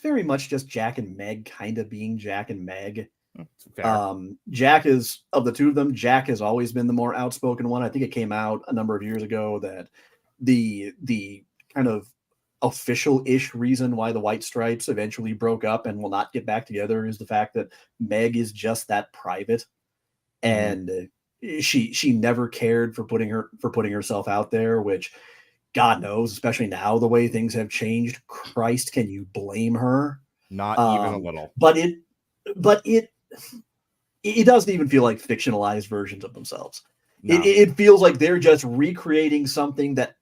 very much just Jack and Meg kind of being Jack and Meg. Jack is, of the two of them, Jack has always been the more outspoken one. I think it came out a number of years ago that the kind of official-ish reason why the White Stripes eventually broke up and will not get back together is the fact that Meg is just that private, and she never cared for putting herself out there, which God knows, especially now the way things have changed. Christ, can you blame her? Not even a little. But it doesn't even feel like fictionalized versions of themselves. No. It feels like they're just recreating something that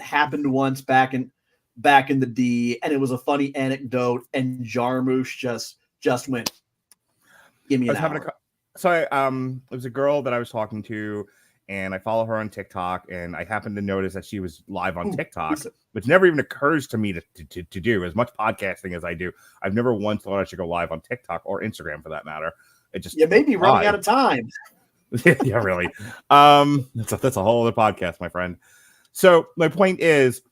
happened once back in the D, and it was a funny anecdote, and Jarmusch just went, give me an hour. It was a girl that I was talking to, and I follow her on TikTok, and I happened to notice that she was live on TikTok, which never even occurs to me to do. As much podcasting as I do, I've never once thought I should go live on TikTok or Instagram for that matter. It just you may be running out of time. Yeah, really. That's a whole other podcast, my friend. So my point is,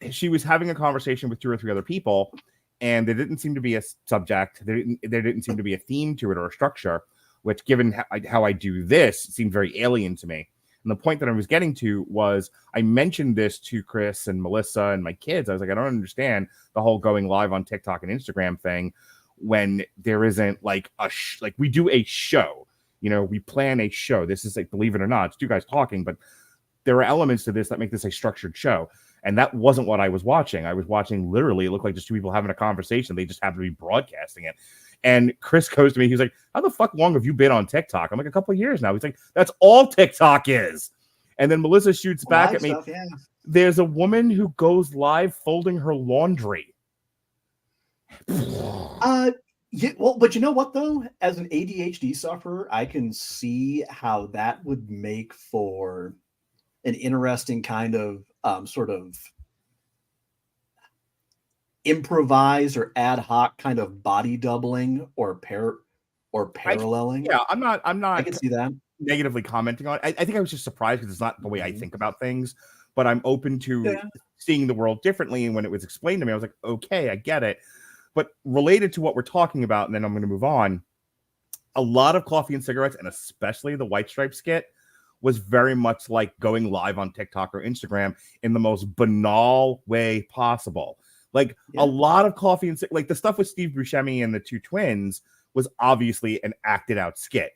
she was having a conversation with 2 or 3 other people, and there didn't seem to be a subject. There didn't seem to be a theme to it or a structure, which, given how I do this, seemed very alien to me. And the point that I was getting to was, I mentioned this to Chris and Melissa and my kids. I was like, I don't understand the whole going live on TikTok and Instagram thing when there isn't like like we do a show. You know, we plan a show. This is like, believe it or not, it's 2 guys talking, but there are elements to this that make this a structured show. And that wasn't what I was watching. I was watching, literally, it looked like just 2 people having a conversation. They just happened to be broadcasting it. And Chris goes to me, he's like, how the fuck long have you been on TikTok? I'm like, a couple of years now. He's like, that's all TikTok is. And then Melissa shoots back at me. Stuff, yeah. There's a woman who goes live folding her laundry. Yeah, well, but you know what, though? As an ADHD sufferer, I can see how that would make for an interesting kind of sort of improvised or ad hoc kind of body doubling or paralleling. I'm not. I can see that. Negatively commenting on it. I think I was just surprised because it's not the way I think about things, but I'm open to seeing the world differently. And when it was explained to me, I was like, okay, I get it. But related to what we're talking about, and then I'm going to move on, a lot of Coffee and Cigarettes, and especially the White Stripe skit, was very much like going live on TikTok or Instagram in the most banal way possible. Like a lot of Coffee and like the stuff with Steve Buscemi and the 2 twins was obviously an acted out skit.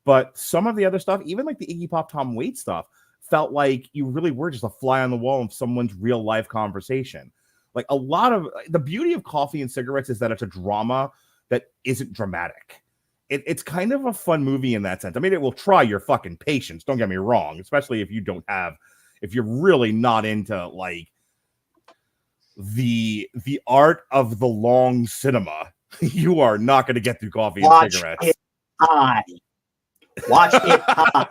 But some of the other stuff, even like the Iggy Pop Tom Waits stuff, felt like you really were just a fly on the wall of someone's real life conversation. Like a lot of the beauty of Coffee and Cigarettes is that it's a drama that isn't dramatic. It's kind of a fun movie in that sense. I mean, it will try your fucking patience. Don't get me wrong, especially if you're really not into like the art of the long cinema. You are not going to get through Coffee and Cigarettes. Watch it high.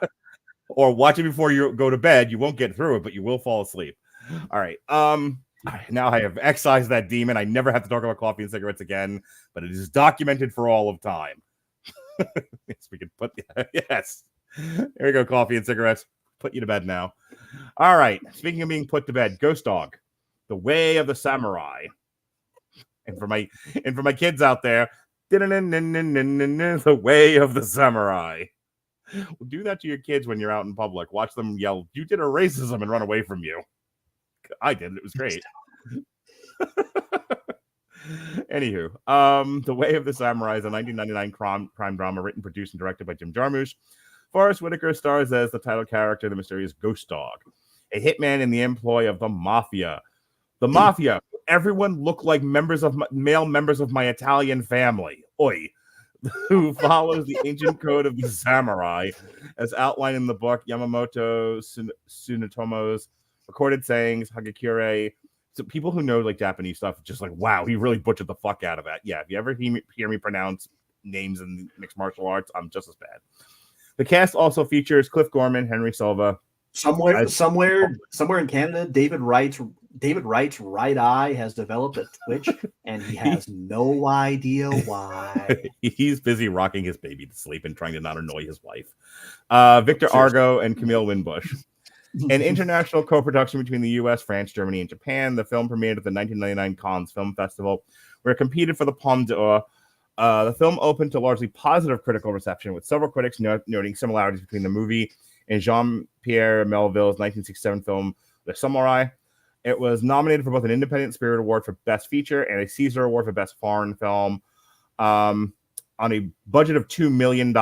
Or watch it before you go to bed. You won't get through it, but you will fall asleep. All right. Now I have excised that demon. I never have to talk about Coffee and Cigarettes again, but it is documented for all of time. Yes, we can put yes. There we go, Coffee and Cigarettes. Put you to bed now. All right. Speaking of being put to bed, Ghost Dog, The Way of the Samurai. And for my kids out there, The Way of the Samurai. Well, do that to your kids when you're out in public. Watch them yell, "You did a racism," and run away from you. I did. It was great. Anywho, The Way of the Samurai is a 1999 crime drama written, produced, and directed by Jim Jarmusch. Forrest Whitaker stars as the title character, the mysterious Ghost Dog, a hitman in the employ of the Mafia. The Mafia. Everyone looked like male members of my Italian family. Oi. Who follows the ancient code of the samurai as outlined in the book Yamamoto Tsunotomo's recorded sayings, Hagakure. So people who know like Japanese stuff, just like, wow, he really butchered the fuck out of that. Yeah, if you ever hear me pronounce names in mixed martial arts, I'm just as bad. The cast also features Cliff Gorman, Henry Silva. Somewhere in Canada, David Wright's right eye has developed a twitch, and he has no idea why. He's busy rocking his baby to sleep and trying to not annoy his wife. Victor Argo and Camille Winbush. An international co-production between the U.S., France, Germany, and Japan. The film premiered at the 1999 Cannes Film Festival, where it competed for the Palme d'Or. The film opened to largely positive critical reception, with several critics noting similarities between the movie and Jean-Pierre Melville's 1967 film The Samurai. It was nominated for both an Independent Spirit Award for Best Feature and a Caesar Award for Best Foreign Film, on a budget of $2 million.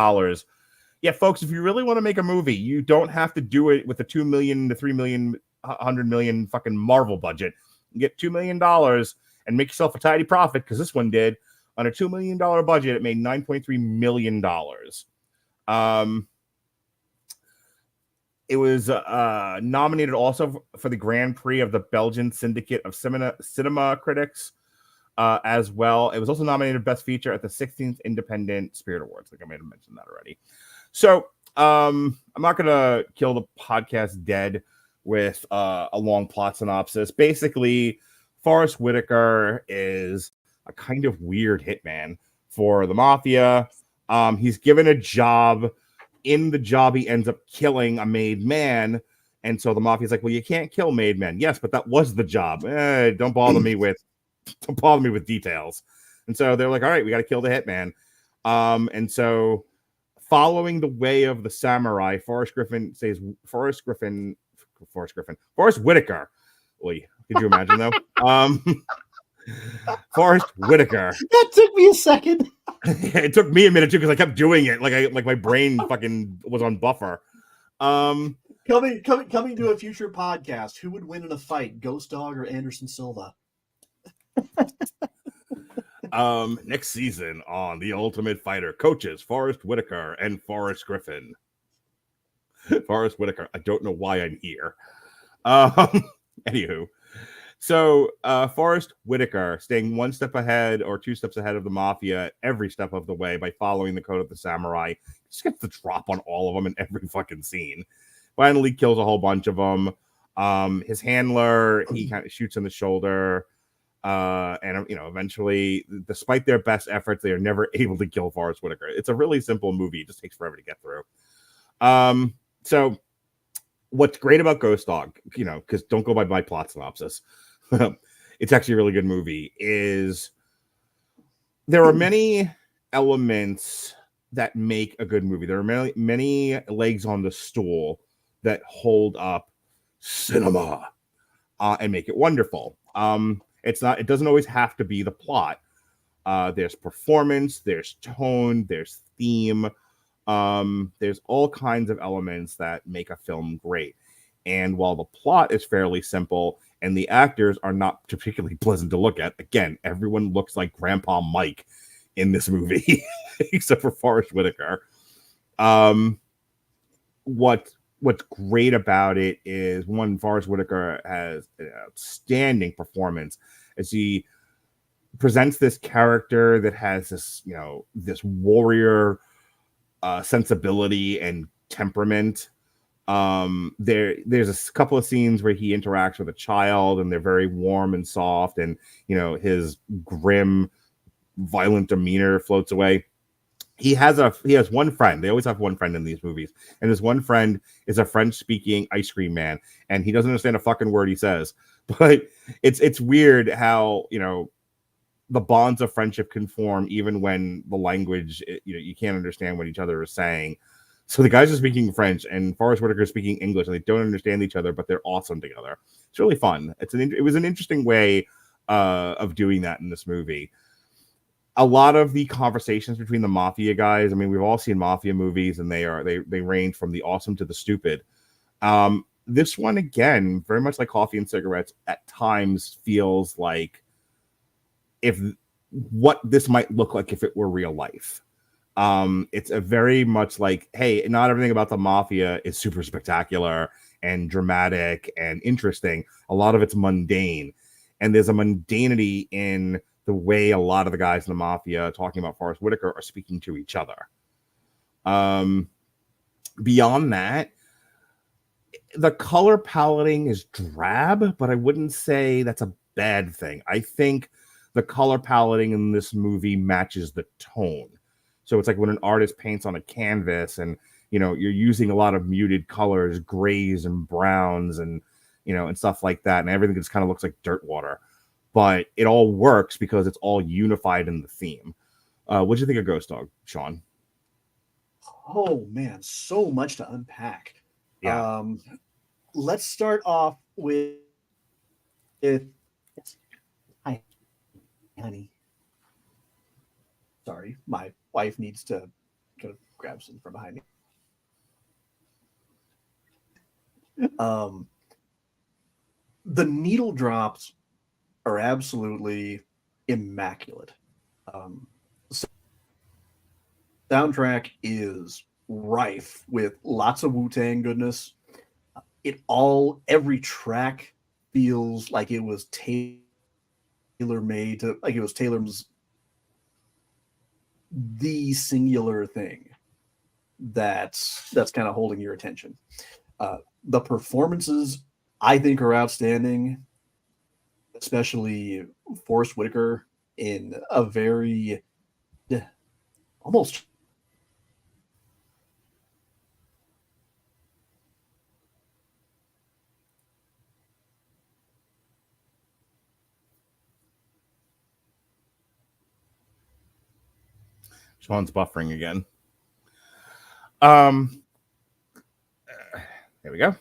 Yeah, folks, if you really want to make a movie, you don't have to do it with the $2 million to $3 million, $100 million fucking Marvel budget. You get $2 million and make yourself a tidy profit, because this one did. On a $2 million budget, it made $9.3 million. It was nominated also for the Grand Prix of the Belgian Syndicate of Cinema Critics as well. It was also nominated Best Feature at the 16th Independent Spirit Awards. I think I may have mentioned that already. So I'm not going to kill the podcast dead with a long plot synopsis. Basically, Forrest Whitaker is a kind of weird hitman for the mafia. He's given a job. In the job, he ends up killing a made man. And so the mafia's like, well, you can't kill made men. Yes, but that was the job. Don't bother me with details. And so they're like, all right, we got to kill the hitman. And so following the way of the samurai, Forrest Whitaker. Oy, could you imagine though? Forrest Whitaker. That took me a second. It took me a minute too, because I kept doing it. Like my brain fucking was on buffer. Coming to a future podcast, who would win in a fight, Ghost Dog or Anderson Silva? Next season on The Ultimate Fighter, coaches Forrest Whitaker and Forrest Griffin. Forrest Whitaker. I don't know why I'm here. Anywho. So Forrest Whitaker, staying one step ahead or two steps ahead of the mafia every step of the way by following the code of the samurai, just gets the drop on all of them in every fucking scene. Finally kills a whole bunch of them. His handler, he kind of shoots in the shoulder. And eventually, despite their best efforts, they are never able to kill Forrest Whitaker. It's a really simple movie. It just takes forever to get through. So what's great about Ghost Dog, because don't go by my plot synopsis. It's actually a really good movie. Is there are many elements that make a good movie. There are many legs on the stool that hold up cinema and make it wonderful. It doesn't always have to be the plot. There's performance, there's tone, there's theme. There's all kinds of elements that make a film great. And while the plot is fairly simple and the actors are not particularly pleasant to look at, again, everyone looks like Grandpa Mike in this movie, except for Forrest Whitaker. What's great about it is, one, Forrest Whitaker has an outstanding performance as he presents this character that has this, this warrior sensibility and temperament. There's a couple of scenes where he interacts with a child and they're very warm and soft, and his grim, violent demeanor floats away. He has one friend. They always have one friend in these movies, and this one friend is a French-speaking ice cream man, and he doesn't understand a fucking word he says. But it's weird how the bonds of friendship can form even when the language you can't understand what each other is saying. So the guys are speaking French and Forrest Whitaker is speaking English, and they don't understand each other, but they're awesome together. It's really fun. It was an interesting way of doing that in this movie. A lot of the conversations between the mafia guys, I mean, we've all seen mafia movies, and they range from the awesome to the stupid. This one, again, very much like Coffee and Cigarettes, at times feels like what this might look like if it were real life. It's a very much like, hey, not everything about the mafia is super spectacular and dramatic and interesting. A lot of it's mundane, and there's a mundanity in the way a lot of the guys in the mafia talking about Forrest Whitaker are speaking to each other. Beyond that, the color paletting is drab, but I wouldn't say that's a bad thing. I think the color paletting in this movie matches the tone. So it's like when an artist paints on a canvas and, you're using a lot of muted colors, grays and browns and, and stuff like that. And everything just kind of looks like dirt water, but it all works because it's all unified in the theme. What'd you think of Ghost Dog, Sean? Oh man, so much to unpack. Yeah. Let's start off with hi, honey. Sorry, my wife needs to kind of grab something from behind me. The needle drops are absolutely immaculate. Soundtrack is rife with lots of Wu-Tang goodness. Every track feels like it was tailor-made to, like it was Taylor's the singular thing that's kind of holding your attention. The performances I think are outstanding, especially Forrest Whitaker in a very almost Sean's buffering again. There we go.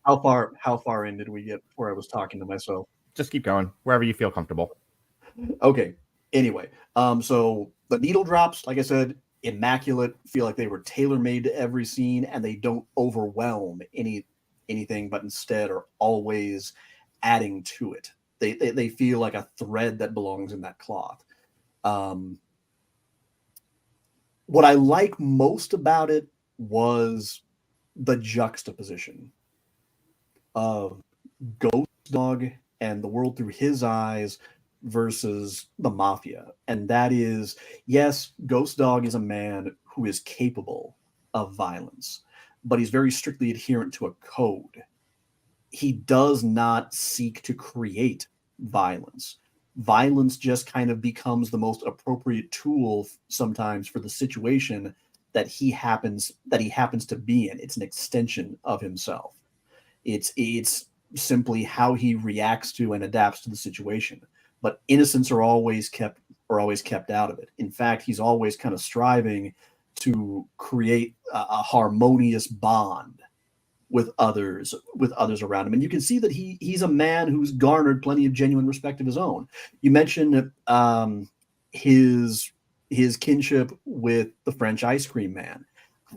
How far in did we get before I was talking to myself? Just keep going wherever you feel comfortable. Okay. Anyway, so the needle drops, like I said, immaculate. Feel like they were tailor-made to every scene, and they don't overwhelm anything, but instead are always adding to it. They feel like a thread that belongs in that cloth. What I like most about it was the juxtaposition of Ghost Dog and the world through his eyes versus the mafia. And that is, yes, Ghost Dog is a man who is capable of violence, but he's very strictly adherent to a code. He does not seek to create violence. Violence just kind of becomes the most appropriate tool sometimes for the situation that he happens to be in. It's an extension of himself. It's simply how he reacts to and adapts to the situation. But innocents are always kept out of it. In fact, he's always kind of striving to create a harmonious bond with others around him. And you can see that he's a man who's garnered plenty of genuine respect of his own. You mentioned his kinship with the French ice cream man.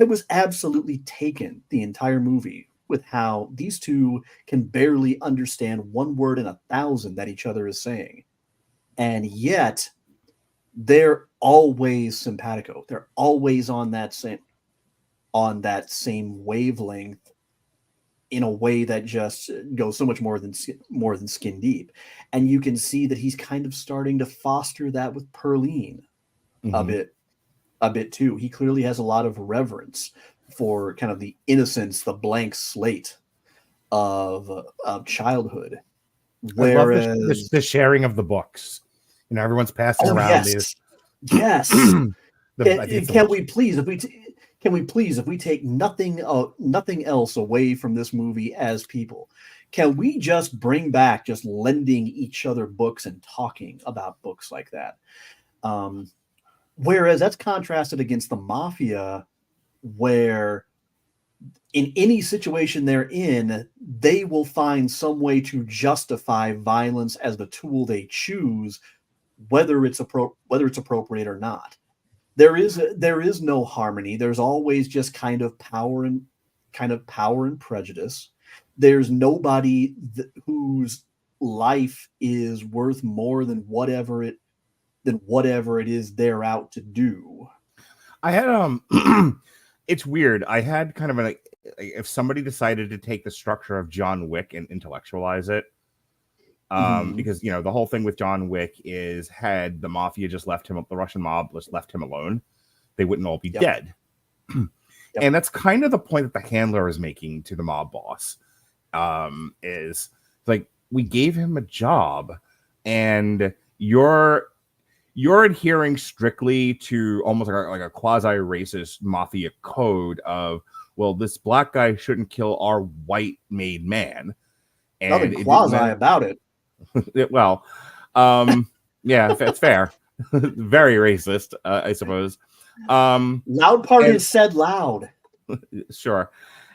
I was absolutely taken the entire movie with how these two can barely understand one word in 1,000 that each other is saying. And yet they're always simpatico. They're always on that same wavelength in a way that just goes so much more than skin deep. And you can see that he's kind of starting to foster that with Perline a bit too. He clearly has a lot of reverence for kind of the innocence, the blank slate of childhood. Whereas I love the sharing of the books. You know, everyone's passing around these. Yes. Can we please, if we take nothing else away from this movie as people, can we just bring back just lending each other books and talking about books like that? Whereas that's contrasted against the mafia, where in any situation they're in, they will find some way to justify violence as the tool they choose, whether it's appropriate or not. There is no harmony. There's always just kind of power and prejudice. There's nobody whose life is worth more than whatever it is they're out to do. I had it's weird. I had kind of if somebody decided to take the structure of John Wick and intellectualize it, because you know the whole thing with John Wick is, had the mafia just left him, the Russian mob just left him alone, they wouldn't all be dead. And that's kind of the point that the handler is making to the mob boss, is like, we gave him a job and you're adhering strictly to almost like a quasi-racist mafia code of, well, this black guy shouldn't kill our white made man. And nothing quasi about it. Well, yeah, it's fair. Very racist, I suppose. Loud part is said loud. Sure.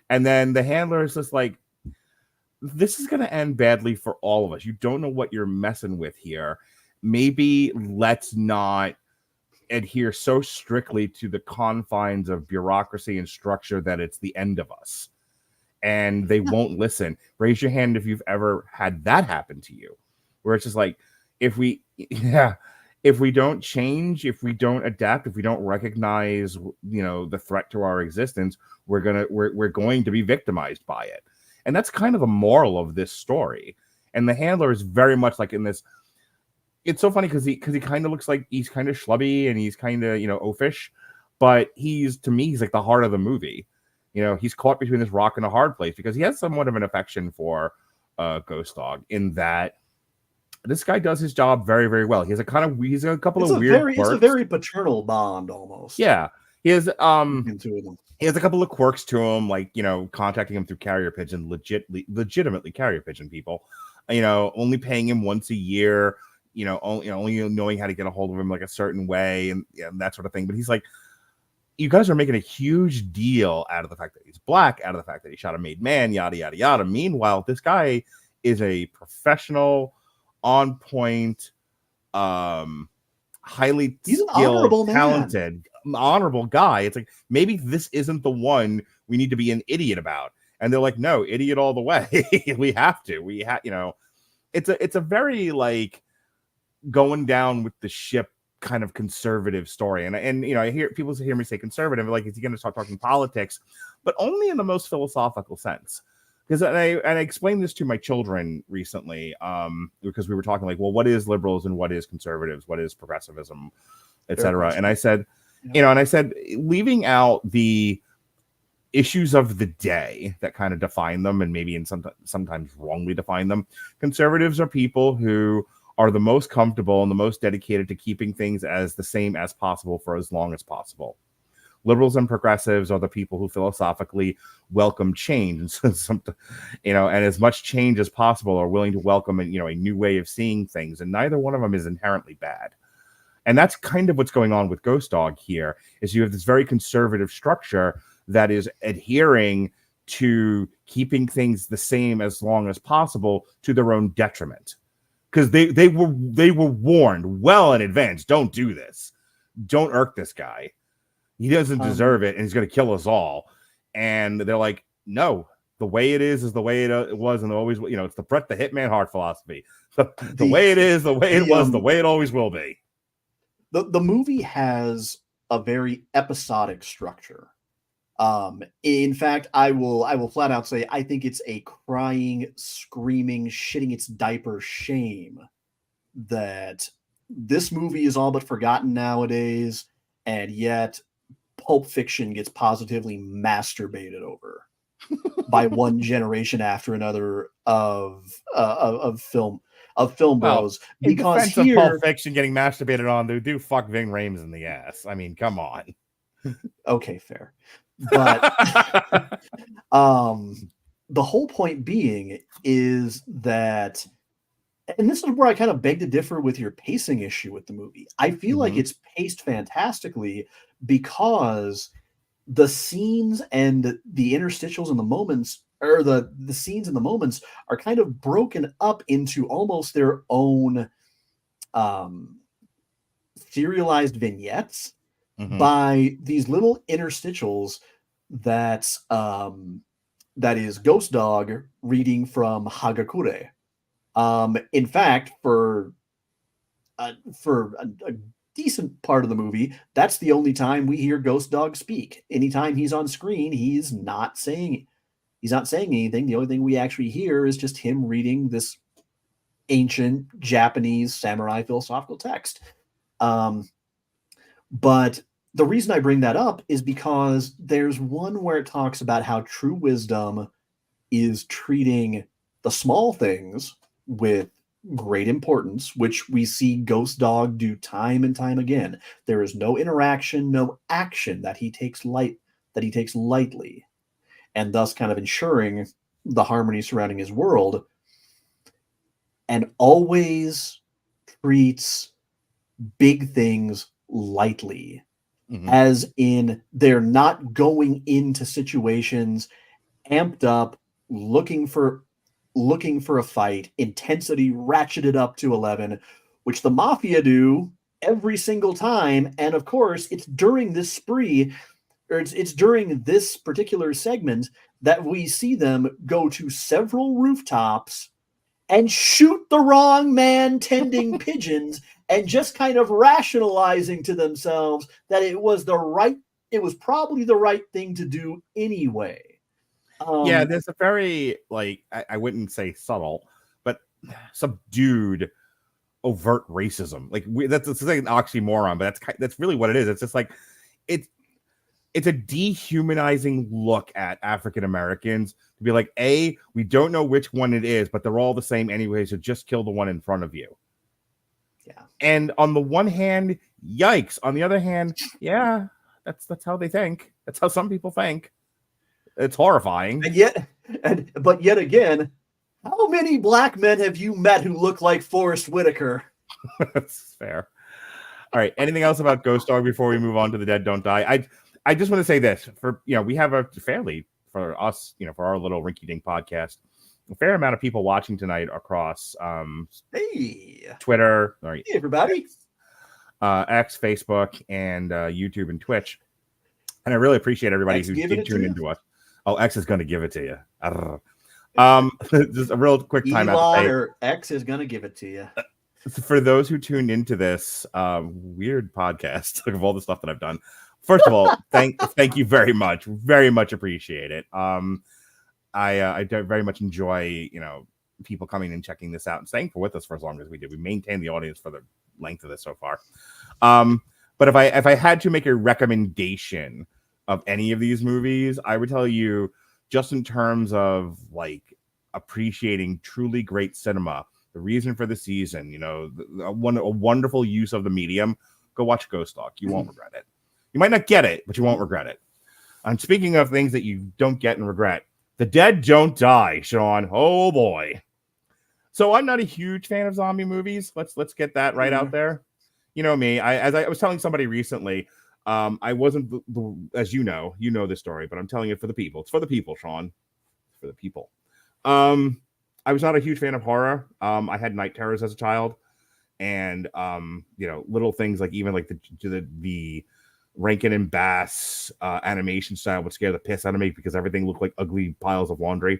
And then the handler is just like, this is going to end badly for all of us. You don't know what you're messing with here. Maybe let's not adhere so strictly to the confines of bureaucracy and structure that it's the end of us. And they won't listen. Raise your hand if you've ever had that happen to you, where it's just like, if we don't change, if we don't adapt, if we don't recognize, the threat to our existence, we're going to be victimized by it. And that's kind of the moral of this story. And the handler is very much like in this. It's so funny because he kind of looks like he's kind of schlubby and he's kind of, oafish, but to me, he's like the heart of the movie. He's caught between this rock and a hard place because he has somewhat of an affection for Ghost Dog in that this guy does his job very, very well. He has a couple of weird quirks. It's a very paternal bond almost. Yeah. He has Two of them. He has a couple of quirks to him, like, contacting him through carrier pigeon, legitimately carrier pigeon people, only paying him once a year, only knowing how to get a hold of him like a certain way and that sort of thing. But he's like, you guys are making a huge deal out of the fact that he's black, out of the fact that he shot a made man, yada, yada, yada. Meanwhile, this guy is a professional, on point, highly skilled, talented, honorable guy. It's like, maybe this isn't the one we need to be an idiot about. And they're like, no, idiot all the way. we have, it's a very like going down with the ship kind of conservative story. And I hear people hear me say conservative, like, is he going to start talking politics? But only in the most philosophical sense. Because I explained this to my children recently, because we were talking like, well, what is liberals and what is conservatives? What is progressivism, etc. And I said, leaving out the issues of the day that kind of define them and maybe sometimes wrongly define them, conservatives are people who are the most comfortable and the most dedicated to keeping things as the same as possible for as long as possible. Liberals and progressives are the people who philosophically welcome change, and and as much change as possible are willing to welcome a new way of seeing things. And neither one of them is inherently bad. And that's kind of what's going on with Ghost Dog here. Is you have this very conservative structure that is adhering to keeping things the same as long as possible to their own detriment, because they were warned well in advance. Don't do this. Don't irk this guy. He doesn't deserve it, and he's going to kill us all. And they're like, no, the way it is the way it was, and always, it's the Brett the Hitman Hart philosophy. The way it is, the way it was, the way it always will be. The movie has a very episodic structure. In fact, I will flat out say I think it's a crying, screaming, shitting its diaper shame that this movie is all but forgotten nowadays, and yet Pulp Fiction gets positively masturbated over by one generation after another of film bros. Because in defense of Pulp Fiction getting masturbated on, they do fuck Ving Rhames in the ass. I mean, come on. Okay, fair. But the whole point being is that, and this is where I kind of beg to differ with your pacing issue with the movie. I feel like it's paced fantastically because the scenes and the interstitials and the moments, or the scenes and the moments, are kind of broken up into almost their own serialized vignettes by these little interstitials that is Ghost Dog reading from Hagakure. In fact, for a decent part of the movie, that's the only time we hear Ghost Dog speak. Anytime he's on screen, he's not saying anything. The only thing we actually hear is just him reading this ancient Japanese samurai philosophical text. But the reason I bring that up is because there's one where it talks about how true wisdom is treating the small things with great importance, which we see Ghost Dog do time and time again. There is no interaction, no action that he takes lightly, and thus kind of ensuring the harmony surrounding his world, and always treats big things lightly, Mhm. as in they're not going into situations amped up, looking for a fight, intensity ratcheted up to 11, which the mafia do every single time. And of course, it's during this spree, or it's during this particular segment that we see them go to several rooftops and shoot the wrong man tending pigeons, and just kind of rationalizing to themselves that it was probably the right thing to do anyway. Yeah, there's a very, like, I wouldn't say subtle, but subdued overt racism. Like, that's like an oxymoron, but that's really what it is. It's just like it's a dehumanizing look at African Americans to be like, we don't know which one it is, but they're all the same anyway, so just kill the one in front of you. Yeah. And on the one hand, yikes. On the other hand, yeah, that's how they think. That's how some people think. It's horrifying. But yet again, how many black men have you met who look like Forrest Whitaker? That's fair. All right. Anything else about Ghost Dog before we move on to The Dead Don't Die? I just want to say this. We have a fairly, for us, for our little rinky-dink podcast, a fair amount of people watching tonight across Twitter, hey everybody, X, Facebook, and YouTube and Twitch. And I really appreciate everybody who did tune into us. Oh, X is going to give it to you. Just a real quick time out. Or X is going to give it to you. For those who tuned into this weird podcast of all the stuff that I've done, first of all, thank you very much. Very much appreciate it. I very much enjoy, people coming and checking this out and staying with us for as long as we did. We maintained the audience for the length of this so far. But if I had to make a recommendation of any of these movies, I would tell you, just in terms of like appreciating truly great cinema, the reason for the season, a wonderful use of the medium, go watch Ghost Dog. You won't regret it. You might not get it, but you won't regret it. And speaking of things that you don't get and regret, The Dead Don't Die, Sean. Oh boy. So I'm not a huge fan of zombie movies. Let's get that right out there. You know me. As I was telling somebody recently, I wasn't as you know this story, but I'm telling it for the people. It's for the people, Sean. It's for the people. I was not a huge fan of horror. I had night terrors as a child, and little things like even like the Rankin and Bass animation style would scare the piss out of me because everything looked like ugly piles of laundry.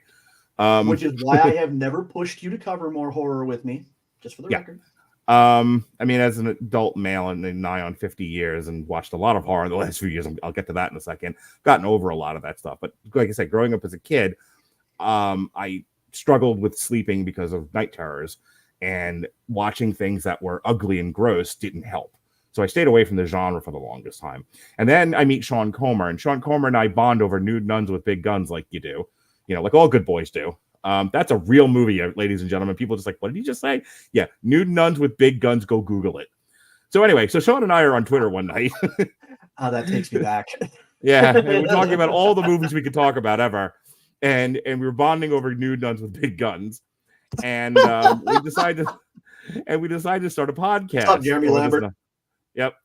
Which is why I have never pushed you to cover more horror with me, just for the record. As an adult male and nigh on 50 years and watched a lot of horror in the last few years, I'll get to that in a second, gotten over a lot of that stuff. But like I said, growing up as a kid, I struggled with sleeping because of night terrors, and watching things that were ugly and gross didn't help. So I stayed away from the genre for the longest time. And then I meet Sean Comer, and Sean Comer and I bond over nude nuns with big guns like you do, like all good boys do. That's a real movie, ladies and gentlemen. People just like, what did you just say? Yeah, nude nuns with big guns. Go Google it. So anyway, so Sean and I are on Twitter one night. That takes me back. Yeah, and we're talking about all the movies we could talk about ever, and we were bonding over nude nuns with big guns, and we decided to start a podcast. What's up, Jeremy Lambert? Yep.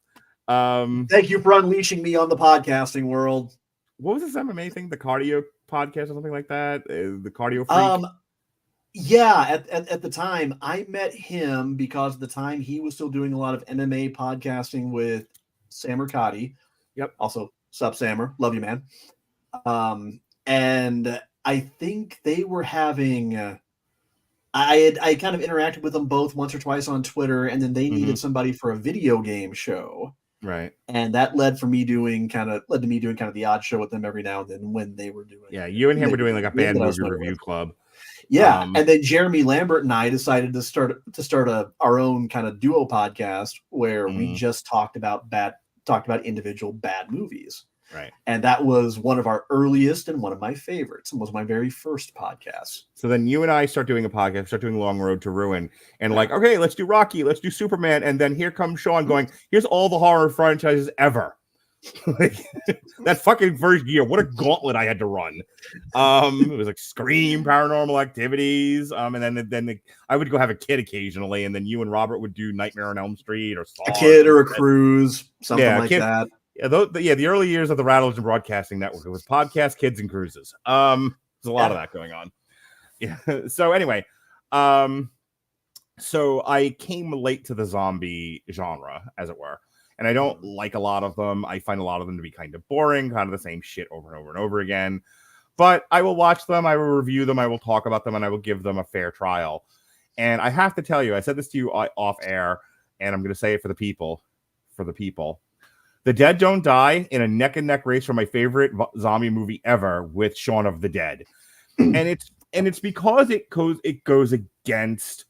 Thank you for unleashing me on the podcasting world. What was this MMA thing? The cardio podcast or something like that? The cardio freak? Yeah, at the time I met him because at the time he was still doing a lot of MMA podcasting with Sammer Cotty. Yep. Also, sup Sammer, love you, man. And I think they were having I kind of interacted with them both once or twice on Twitter, and then they needed somebody for a video game show. Right. And that led to me doing kind of the odd show with them every now and then when they were doing. Yeah, you and him were doing like a bad movie review club. Yeah, and then Jeremy Lambert and I decided to start our own kind of duo podcast where we just talked about individual bad movies. Right. And that was one of our earliest and one of my favorites, and was my very first podcast. So then you and I start doing a podcast, start doing Long Road to Ruin, and like, okay, let's do Rocky, let's do Superman, and then here comes Sean going, here's all the horror franchises ever. Like, that fucking first year, what a gauntlet I had to run. It was like Scream, Paranormal Activities, and then I would go have a kid occasionally, and then you and Robert would do Nightmare on Elm Street or Saw, a kid or a cruise, something like kid, that. Yeah, the early years of the Radulich and Broadcasting Network, it was podcast, kids, and cruises. There's a lot of that going on. Yeah. So anyway, so I came late to the zombie genre, as it were. And I don't like a lot of them. I find a lot of them to be kind of boring, kind of the same shit over and over and over again. But I will watch them, I will review them, I will talk about them, and I will give them a fair trial. And I have to tell you, I said this to you off air, and I'm going to say it for the people. The Dead Don't Die in a neck-and-neck race for my favorite zombie movie ever with Shaun of the Dead. And it's because it goes against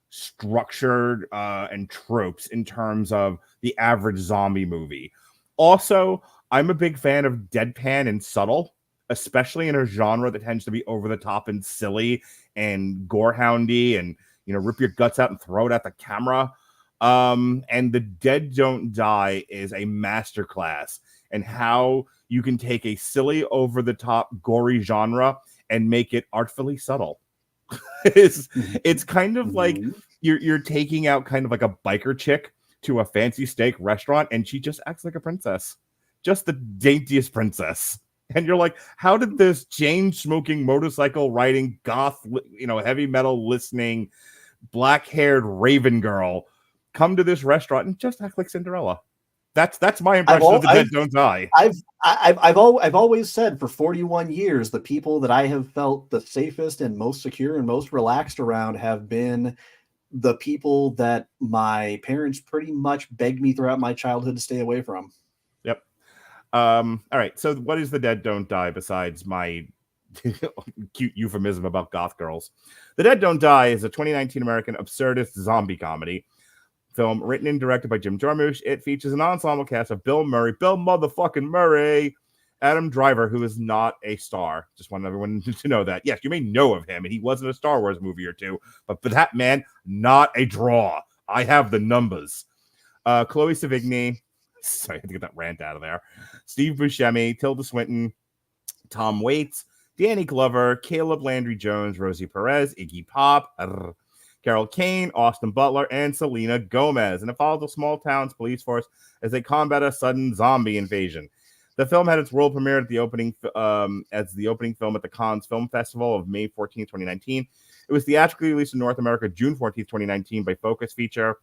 structured and tropes in terms of the average zombie movie. Also, I'm a big fan of deadpan and subtle, especially in a genre that tends to be over the top and silly and gorehoundy and, you know, rip your guts out and throw it at the camera. And The Dead Don't Die is a masterclass in how you can take a silly, over the top, gory genre and make it artfully subtle. It's kind of like you're taking out kind of like a biker chick to a fancy steak restaurant, and she just acts like a princess, just the daintiest princess. And you're like, how did this chain smoking, motorcycle riding, goth, heavy metal listening, black haired raven girl come to this restaurant and just act like Cinderella? That's my impression of The Dead Don't Die. I've always said for 41 years, the people that I have felt the safest and most secure and most relaxed around have been the people that my parents pretty much begged me throughout my childhood to stay away from. Yep. All right. So what is The Dead Don't Die besides my cute euphemism about goth girls? The Dead Don't Die is a 2019 American absurdist zombie comedy film written and directed by Jim Jarmusch. It features an ensemble cast of Bill motherfucking Murray, Adam Driver, who is not a star. Just wanted everyone to know that. Yes, you may know of him, and he was in a Star Wars movie or two, but for that man, not a draw. I have the numbers. Chloe Sevigny, sorry, I had to get that rant out of there. Steve Buscemi, Tilda Swinton, Tom Waits, Danny Glover, Caleb Landry Jones, Rosie Perez, Iggy Pop, Carol Kane, Austin Butler, and Selena Gomez. And it follows a small town's police force as they combat a sudden zombie invasion. The film had its world premiere at the opening as the opening film at the Cannes Film Festival of May 14, 2019. It was theatrically released in North America June 14, 2019 by Focus Feature.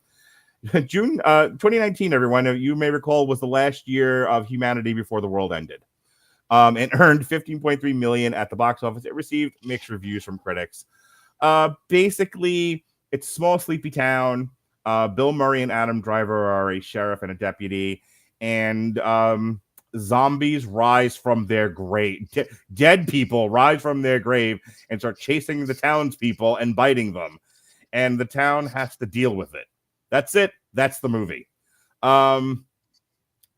June 2019, everyone, you may recall, was the last year of humanity before the world ended. It earned $15.3 million at the box office. It received mixed reviews from critics. Basically, it's a small, sleepy town. Bill Murray and Adam Driver are a sheriff and a deputy, and zombies rise from their grave. Dead people rise from their grave and start chasing the townspeople and biting them, and the town has to deal with it. That's it. That's the movie. And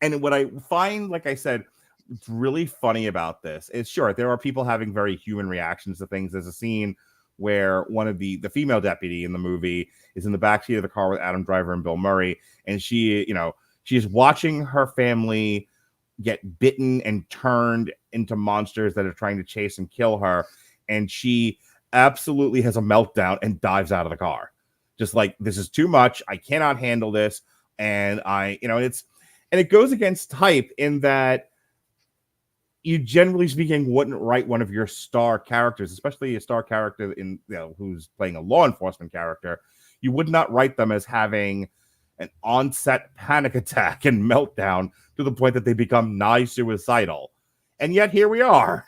what I find, like I said, it's really funny about this is, sure, there are people having very human reactions to things. There's a scene where one of the female deputy in the movie is in the backseat of the car with Adam Driver and Bill Murray, and she's watching her family get bitten and turned into monsters that are trying to chase and kill her, and she absolutely has a meltdown and dives out of the car. Just like, this is too much. I cannot handle this. And it goes against type in that you, generally speaking, wouldn't write one of your star characters, especially a star character who's playing a law enforcement character. You would not write them as having an onset panic attack and meltdown to the point that they become nigh suicidal. And yet here we are.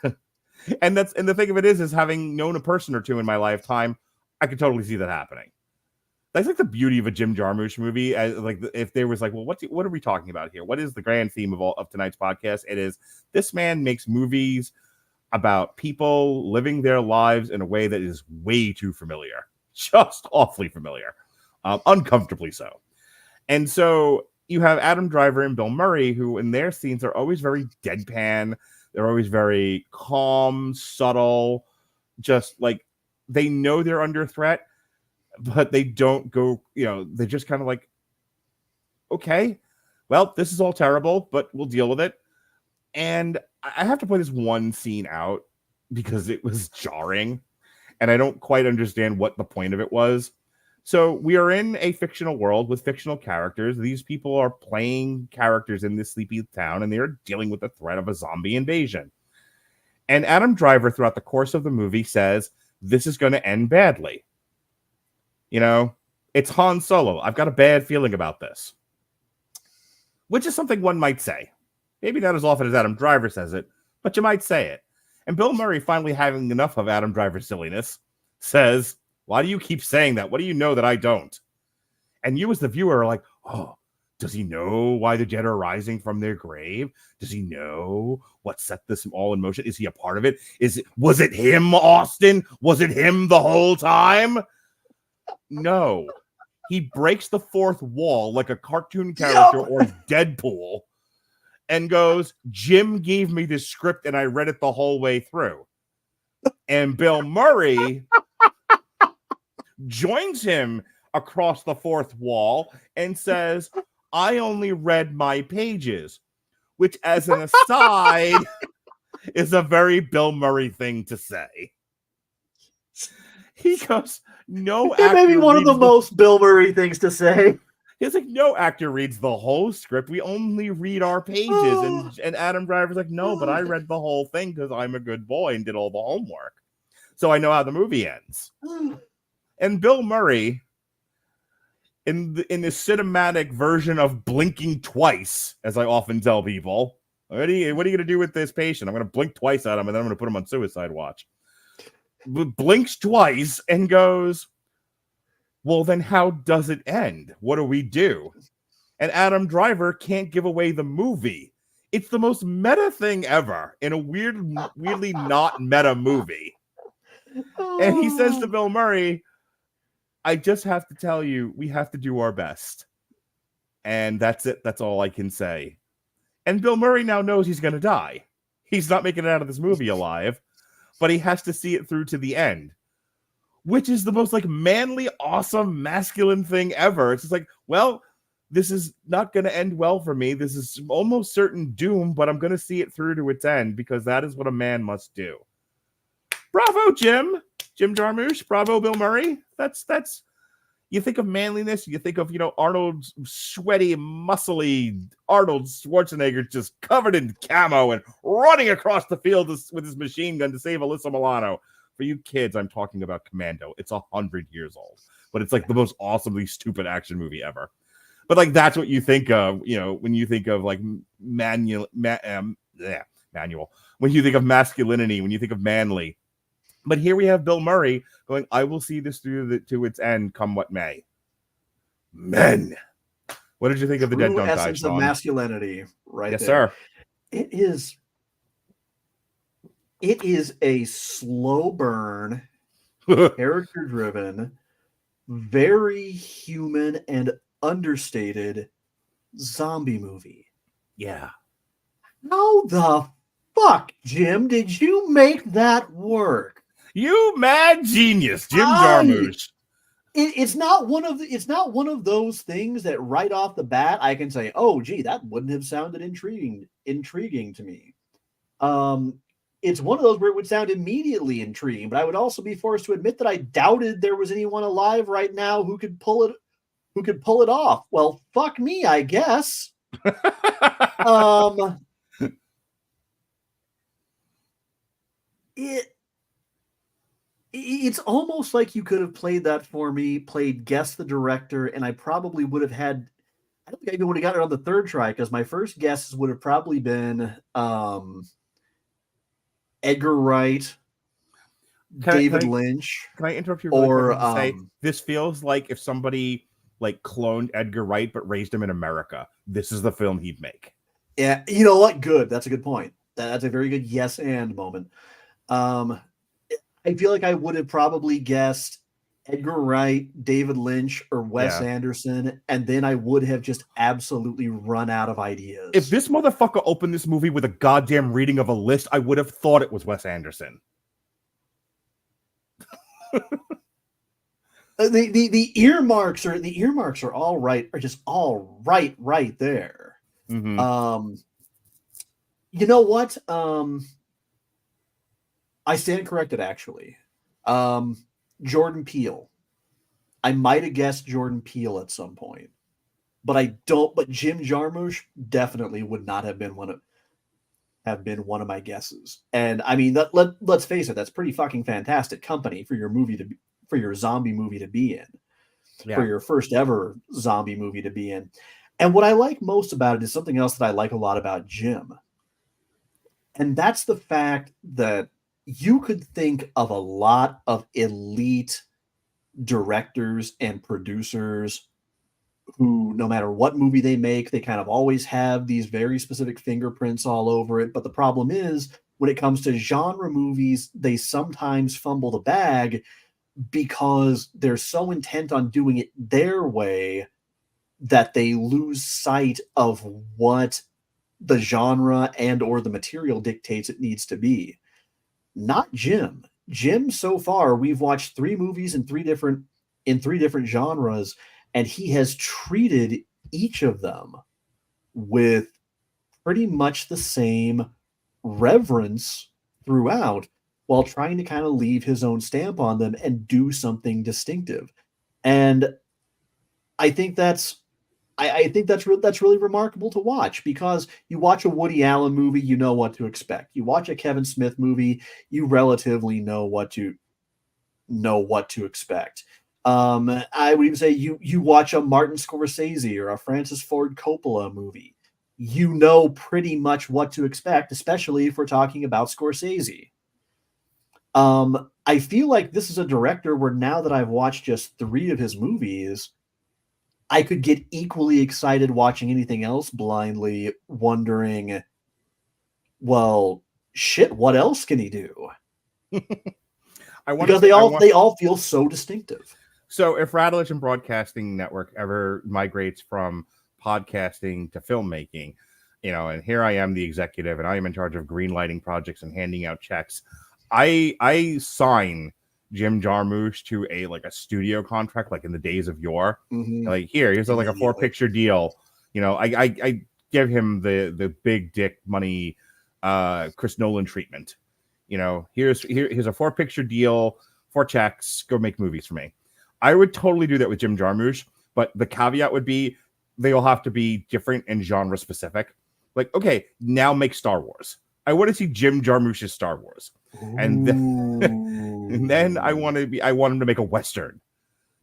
And the thing of it is having known a person or two in my lifetime, I could totally see that happening. That's like the beauty of a Jim Jarmusch movie. If there was like, well, what are we talking about here? What is the grand theme of tonight's podcast? It is, this man makes movies about people living their lives in a way that is way too familiar, just awfully familiar, uncomfortably so. And so you have Adam Driver and Bill Murray, who in their scenes are always very deadpan. They're always very calm, subtle, just like they know they're under threat, but they don't go, they're just kind of like, okay. well, this is all terrible, but we'll deal with it. And I have to point this one scene out because it was jarring, and I don't quite understand what the point of it was. So we are in a fictional world with fictional characters. These people are playing characters in this sleepy town, and they are dealing with the threat of a zombie invasion. And Adam Driver, throughout the course of the movie, says, this is going to end badly. You know, it's Han Solo. I've got a bad feeling about this. Which is something one might say. Maybe not as often as Adam Driver says it, but you might say it. And Bill Murray, finally having enough of Adam Driver's silliness, says, why do you keep saying that? What do you know that I don't? And you as the viewer are like, oh, does he know why the dead are rising from their grave? Does he know what set this all in motion? Is he a part of it? Was it him, Austin? Was it him the whole time? No. He breaks the fourth wall like a cartoon character or Deadpool and goes, Jim gave me this script and I read it the whole way through. And Bill Murray joins him across the fourth wall and says, I only read my pages, which as an aside is a very Bill Murray thing to say. He goes, no actor. It may be one of the most Bill Murray things to say. He's like, no actor reads the whole script. We only read our pages. And Adam Driver's like, no, but I read the whole thing because I'm a good boy and did all the homework. So I know how the movie ends. And Bill Murray, in the cinematic version of blinking twice, as I often tell people, what are you going to do with this patient? I'm going to blink twice at him, and then I'm going to put him on suicide watch. Blinks twice and goes, well, then how does it end? What do we do? And Adam Driver can't give away the movie. It's the most meta thing ever in a weirdly not meta movie. And he says to Bill Murray, I just have to tell you, we have to do our best. And that's it. That's all I can say. And Bill Murray now knows he's going to die. He's not making it out of this movie alive, but he has to see it through to the end, which is the most like manly, awesome, masculine thing ever. It's just like, well, this is not going to end well for me. This is almost certain doom, but I'm going to see it through to its end because that is what a man must do. Bravo, Jim Jarmusch. Bravo, Bill Murray. That's you think of manliness, you think of, Arnold's sweaty, muscly Arnold Schwarzenegger just covered in camo and running across the field with his machine gun to save Alyssa Milano. For you kids, I'm talking about Commando. It's 100 years old, but it's like the most awesomely stupid action movie ever. But like that's what you think of, when you think of like manual. When you think of masculinity, when you think of manly. But here we have Bill Murray going, I will see this through to its end, come what may. Men. What did you think of The Dead Don't Die, essence Sean? Of masculinity, right? Yes, there. sir. It is a slow burn, character-driven, very human and understated zombie movie. Yeah. How the fuck, Jim, did you make that work? You mad genius, Jim Jarmusch. It's not one of those things that right off the bat I can say, oh, gee, that wouldn't have sounded intriguing to me. It's one of those where it would sound immediately intriguing, but I would also be forced to admit that I doubted there was anyone alive right now who could pull it off. Well, fuck me, I guess. It's almost like you could have played that for me, played guess the director, and I probably would have had. I don't think I even would have got it on the third try because my first guesses would have probably been Edgar Wright, David Lynch. Can I interrupt you? Really quick and say this feels like if somebody like cloned Edgar Wright but raised him in America. This is the film he'd make. Yeah, you know what? Good. That's a good point. That's a very good yes and moment. I feel like I would have probably guessed Edgar Wright, David Lynch, or Wes Anderson, and then I would have just absolutely run out of ideas. If this motherfucker opened this movie with a goddamn reading of a list, I would have thought it was Wes Anderson. The earmarks are all right, are just all right there. Mhm. You know what? I stand corrected, actually. Jordan Peele. I might have guessed Jordan Peele at some point, but I don't. But Jim Jarmusch definitely would not have been one of my guesses. And I mean, let's face it, that's pretty fucking fantastic company for for your zombie movie to be in, for Yeah. your first ever zombie movie to be in. And what I like most about it is something else that I like a lot about Jim. And that's the fact that you could think of a lot of elite directors and producers who, no matter what movie they make, they kind of always have these very specific fingerprints all over it. But the problem is, when it comes to genre movies, they sometimes fumble the bag because they're so intent on doing it their way that they lose sight of what the genre and or the material dictates it needs to be. Not Jim. Jim, so far, we've watched 3 movies in 3 different genres, and he has treated each of them with pretty much the same reverence throughout, while trying to kind of leave his own stamp on them and do something distinctive. And I think that's that's really remarkable to watch, because you watch a Woody Allen movie, you know what to expect. You watch a Kevin Smith movie, you relatively know what to expect. I would even say you watch a Martin Scorsese or a Francis Ford Coppola movie, you know pretty much what to expect, especially if we're talking about Scorsese. I feel like this is a director where, now that I've watched just 3 of his movies, I could get equally excited watching anything else blindly, wondering, well, shit, what else can he do? Because they all feel so distinctive. So if Radulich and Broadcasting Network ever migrates from podcasting to filmmaking, and here I am, the executive, and I am in charge of greenlighting projects and handing out checks, I sign Jim Jarmusch to a studio contract, like in the days of yore. Mm-hmm. Like, here's a 4-picture deal. I give him the big dick money, Chris Nolan treatment. Here's a 4-picture deal, 4 checks, go make movies for me. I would totally do that with Jim Jarmusch, but the caveat would be they all have to be different and genre specific. Like, okay, now make Star Wars. I want to see Jim Jarmusch's Star Wars. And then I want him to make a Western.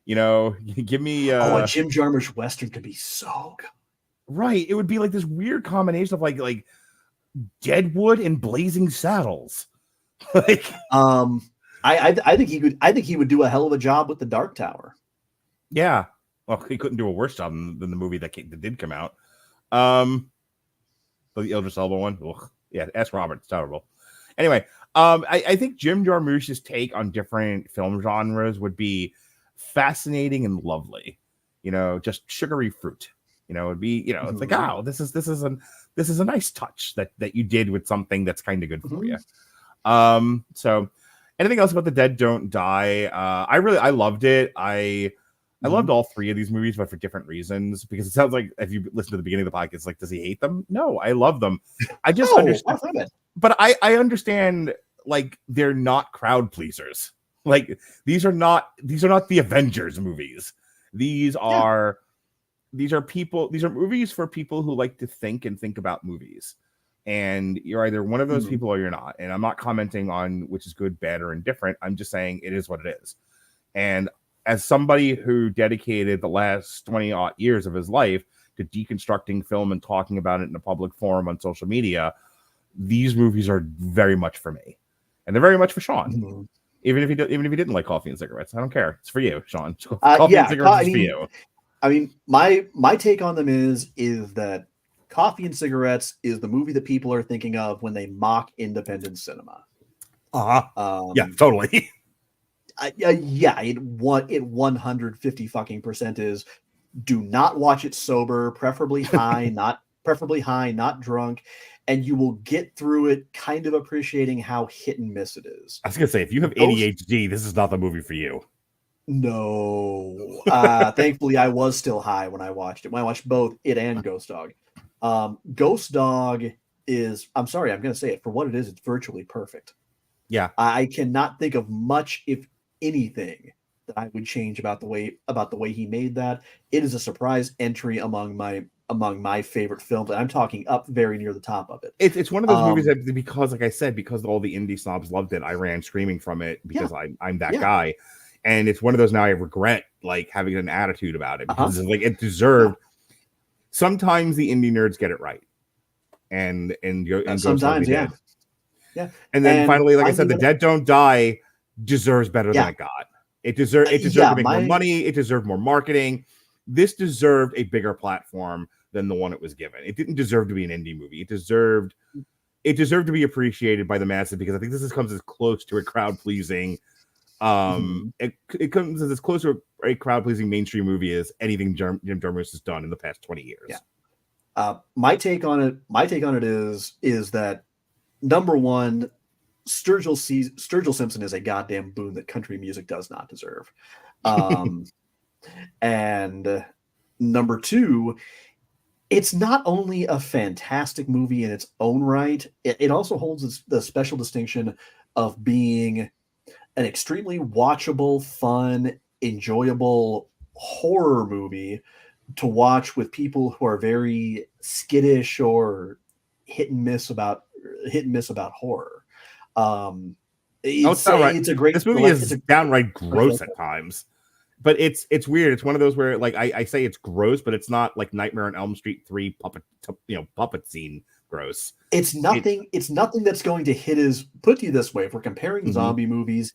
Give me a Jim Jarmusch Western could be so good. Right. It would be like this weird combination of like Deadwood and Blazing Saddles. I think he would do a hell of a job with The Dark Tower. Yeah. Well, he couldn't do a worse job than the movie that did come out. The Idris Elba one. Ugh. Yeah, ask Robert. It's terrible. Anyway, I think Jim Jarmusch's take on different film genres would be fascinating and lovely. Just sugary fruit. It'd be, it's like, oh, this is a nice touch that you did with something that's kind of good for you. So anything else about The Dead Don't Die? I loved it. I loved all 3 of these movies, but for different reasons, because it sounds like, if you listen to the beginning of the podcast, like, does he hate them? No, I love them. I just understand. But I understand, like, they're not crowd pleasers. Like, these are not the Avengers movies. These are movies for people who like to think about movies. And you're either one of those people or you're not. And I'm not commenting on which is good, bad, or indifferent. I'm just saying it is what it is. And as somebody who dedicated the last 20-odd years of his life to deconstructing film and talking about it in a public forum on social media, these movies are very much for me. And they're very much for Sean. Mm-hmm. Even if he didn't like Coffee and Cigarettes. I don't care. It's for you, Sean. Coffee and Cigarettes is for you. I mean, my take on them is that Coffee and Cigarettes is the movie that people are thinking of when they mock independent cinema. Yeah, totally. It 150% is. Do not watch it sober, preferably high, not drunk, and you will get through it kind of appreciating how hit and miss it is. I was gonna say, if you have ADHD, this is not the movie for you. No. Thankfully, I was still high when I watched it. When I watched both it and Ghost Dog. Ghost Dog is, I'm sorry, I'm going to say it for what it is. It's virtually perfect. Yeah. I cannot think of much, if anything, that I would change about the way he made that. It is a surprise entry among my favorite films, and I'm talking up very near the top of it. It's one of those movies that, because, like I said, because all the indie snobs loved it, I ran screaming from it because I'm that guy. And it's one of those now I regret like having an attitude about it because it's like it deserved. Sometimes the indie nerds get it right, and sometimes, yeah. And then finally, like I said, The Dead Don't Die deserves better than it got. It deserved to make more money. It deserved more marketing. This deserved a bigger platform than the one it was given. It didn't deserve to be an indie movie. It deserved to be appreciated by the masses, because I think this comes as close to a crowd pleasing. It comes as close to a crowd pleasing mainstream movie as anything Jim Jarmusch has done in the past 20 years. My take on it is that, number one, Sturgill Simpson is a goddamn boon that country music does not deserve. And number two, it's not only a fantastic movie in its own right, it also holds the special distinction of being an extremely watchable, fun, enjoyable horror movie to watch with people who are very skittish or hit and miss about horror. It's a great. This movie is downright gross at times, but it's weird. It's one of those where, like, I say it's gross, but it's not like Nightmare on Elm Street 3 puppet scene gross. It's nothing that's going to hit as, put to you this way, if we're comparing zombie movies,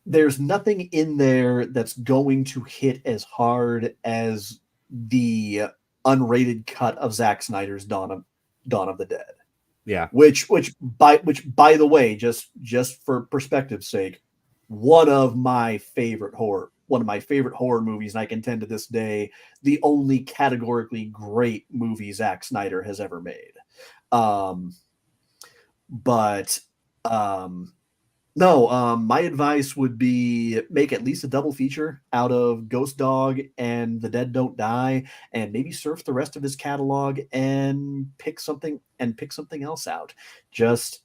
there's nothing in there that's going to hit as hard as the unrated cut of Zack Snyder's Dawn of the Dead. Yeah. Which by the way, just for perspective's sake, one of my favorite horror movies, and I contend to this day, the only categorically great movie Zack Snyder has ever made. My advice would be make at least a double feature out of Ghost Dog and The Dead Don't Die, and maybe surf the rest of his catalog and pick something else out. Just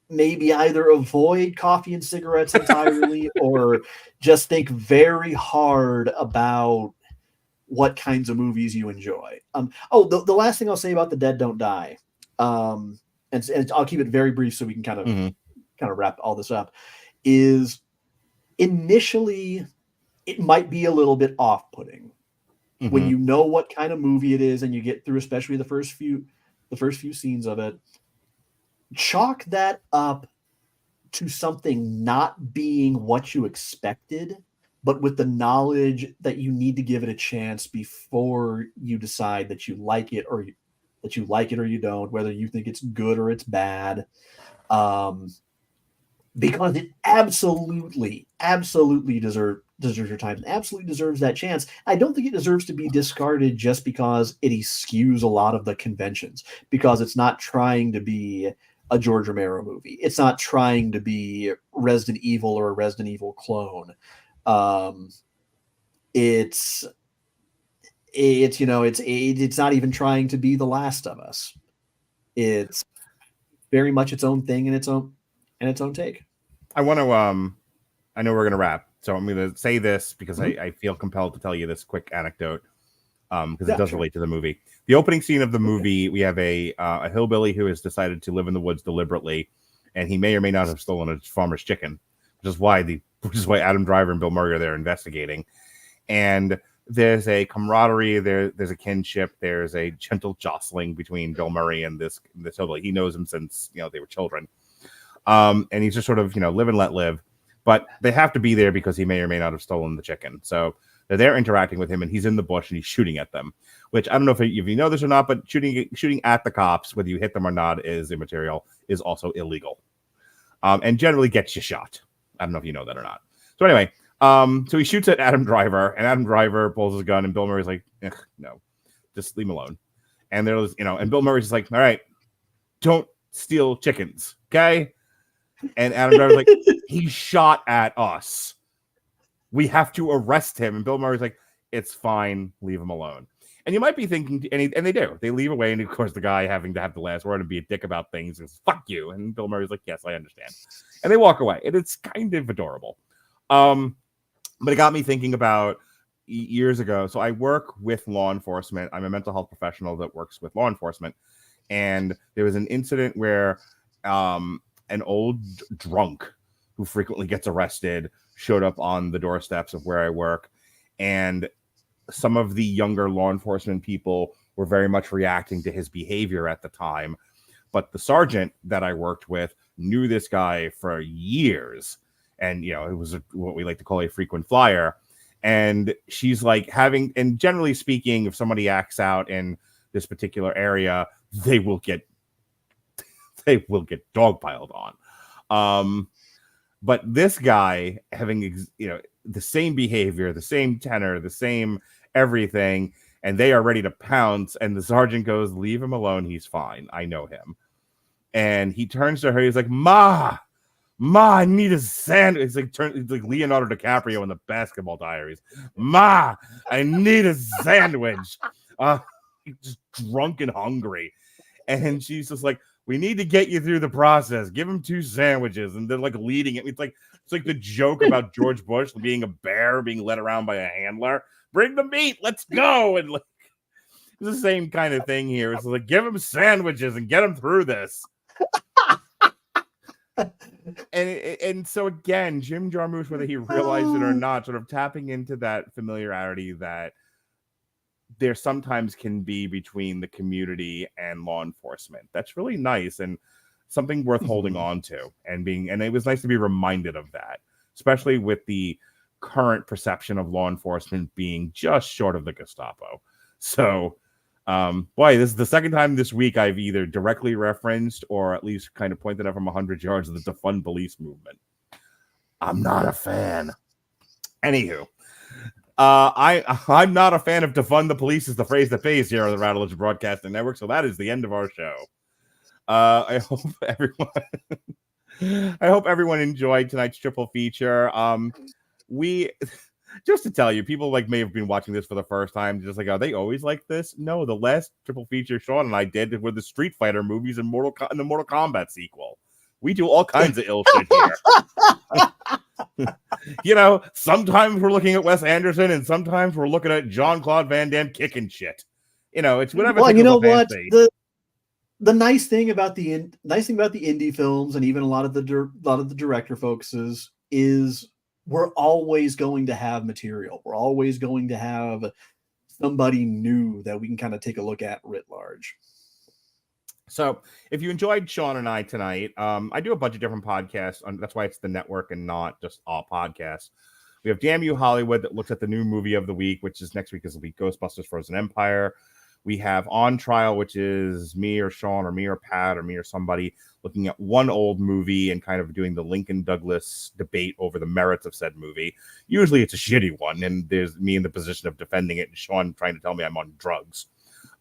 maybe either avoid coffee and cigarettes entirely, or just think very hard about what kinds of movies you enjoy. The last thing I'll say about The Dead Don't Die, and I'll keep it very brief so we can kind of wrap all this up, is initially it might be a little bit off-putting when you know what kind of movie it is and you get through especially the first few scenes of it. Chalk that up to something not being what you expected, but with the knowledge that you need to give it a chance before you decide that you like it or you don't, whether you think it's good or it's bad. Because it absolutely deserves your time, and absolutely deserves that chance. I don't think it deserves to be discarded just because it eschews a lot of the conventions, because it's not trying to be a George Romero movie. It's not trying to be Resident Evil or a Resident Evil clone. It's not even trying to be The Last of Us. It's very much its own thing and its own take. I want to I know we're going to wrap, so I'm going to say this because I feel compelled to tell you this quick anecdote, because it does relate to the movie. The opening scene of the movie, we have a hillbilly who has decided to live in the woods deliberately, and he may or may not have stolen a farmer's chicken, which is why Adam Driver and Bill Murray are there investigating. And there's a camaraderie, there's a kinship, there's a gentle jostling between Bill Murray and this hillbilly. He knows him since they were children. And he's just sort of, live and let live. But they have to be there because he may or may not have stolen the chicken. So they're there interacting with him, and he's in the bush and he's shooting at them, which I don't know if you know this or not, but shooting at the cops, whether you hit them or not, is immaterial, is also illegal. And generally gets you shot. I don't know if you know that or not. So anyway, so he shoots at Adam Driver, and Adam Driver pulls his gun, and Bill Murray's like, no, just leave him alone. And there's, and Bill Murray's just like, all right, don't steal chickens, okay? And Adam Driver's like, he shot at us. We have to arrest him. And Bill Murray's like, it's fine, leave him alone. And you might be thinking, and they do. They leave away, and of course, the guy having to have the last word and be a dick about things is "fuck you." And Bill Murray's like, "Yes, I understand," and they walk away, and it's kind of adorable. But it got me thinking about years ago. So I work with law enforcement. I'm a mental health professional that works with law enforcement, and there was an incident where an old drunk who frequently gets arrested showed up on the doorsteps of where I work, and some of the younger law enforcement people were very much reacting to his behavior at the time. But the sergeant that I worked with knew this guy for years. And, you know, it was what we like to call a frequent flyer. And she's like and generally speaking, if somebody acts out in this particular area, they will get dogpiled on. But this guy having, the same behavior, the same tenor, the same everything, and they are ready to pounce, and the sergeant goes, "Leave him alone, he's fine, I know him." And he turns to her, he's like, Ma, I need a sandwich. It's like Leonardo DiCaprio in the Basketball Diaries. "Ma, I need a sandwich." Just drunk and hungry. And she's just like, "We need to get you through the process. Give him 2 sandwiches." And they're like leading it. It's like the joke about George Bush being a bear being led around by a handler. "Bring the meat, let's go." And like, it's the same kind of thing here. It's like, give him sandwiches and get him through this. and so again, Jim Jarmusch, whether he realized it or not, sort of tapping into that familiarity that there sometimes can be between the community and law enforcement. That's really nice and something worth holding on to, and it was nice to be reminded of that, especially with the current perception of law enforcement being just short of the Gestapo. So, boy, this is the second time this week I've either directly referenced or at least kind of pointed out from 100 yards of the defund police movement. I'm not a fan. Anywho, I'm not a fan of defund the police is the phrase that pays here on the Radulich Broadcasting Network. So that is the end of our show. I hope everyone enjoyed tonight's triple feature. We just to tell you, people may have been watching this for the first time, just like, are they always like this? No, the last triple feature Sean and I did were the Street Fighter movies and the Mortal Kombat sequel. We do all kinds of ill shit here. Sometimes we're looking at Wes Anderson, and sometimes we're looking at Jean-Claude Van Damme kicking shit. It's whatever. Well, you know what? The nice thing about the indie films, and even a lot of the director folks is we're always going to have material. We're always going to have somebody new that we can kind of take a look at writ large. So if you enjoyed Sean and I tonight, I do a bunch of different podcasts. That's why it's the network and not just all podcasts. We have Damn You Hollywood that looks at the new movie of the week, which is next week. This will be Ghostbusters Frozen Empire. We have On Trial, which is me or Sean or me or Pat or me or somebody looking at one old movie and kind of doing the Lincoln Douglas debate over the merits of said movie. Usually it's a shitty one, and there's me in the position of defending it and Sean trying to tell me I'm on drugs.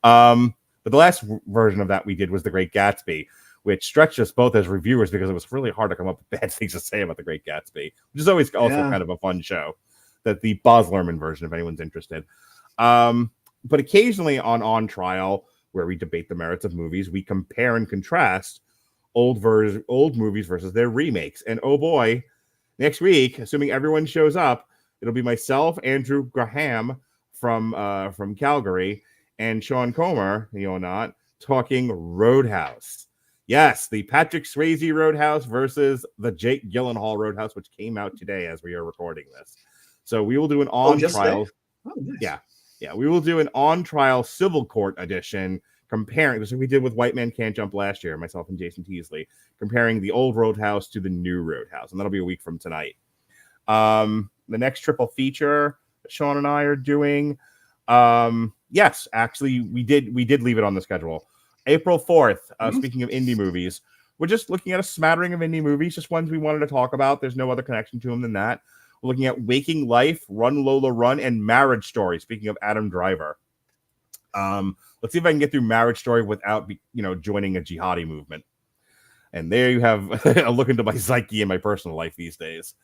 But the last version of that we did was The Great Gatsby, which stretched us both as reviewers because it was really hard to come up with bad things to say about The Great Gatsby, which is always also kind of a fun show. That the Baz Luhrmann version, if anyone's interested. But occasionally on Trial, where we debate the merits of movies, we compare and contrast old movies versus their remakes. And oh boy, next week, assuming everyone shows up, it'll be myself, Andrew Graham from Calgary, and Sean Comer, talking Roadhouse. Yes, the Patrick Swayze Roadhouse versus the Jake Gyllenhaal Roadhouse, which came out today as we are recording this. So we will do an on-trial. Nice. Yeah, we will do an on-trial civil court edition comparing, this is what we did with White Man Can't Jump last year, myself and Jason Teasley, comparing the old Roadhouse to the new Roadhouse, and that'll be a week from tonight. The next triple feature that Sean and I are doing, yes, actually, we did leave it on the schedule. April 4th, speaking of indie movies, we're just looking at a smattering of indie movies, just ones we wanted to talk about. There's no other connection to them than that. We're looking at Waking Life, Run Lola Run, and Marriage Story, speaking of Adam Driver. Let's see if I can get through Marriage Story without, joining a jihadi movement. And there you have a look into my psyche and my personal life these days.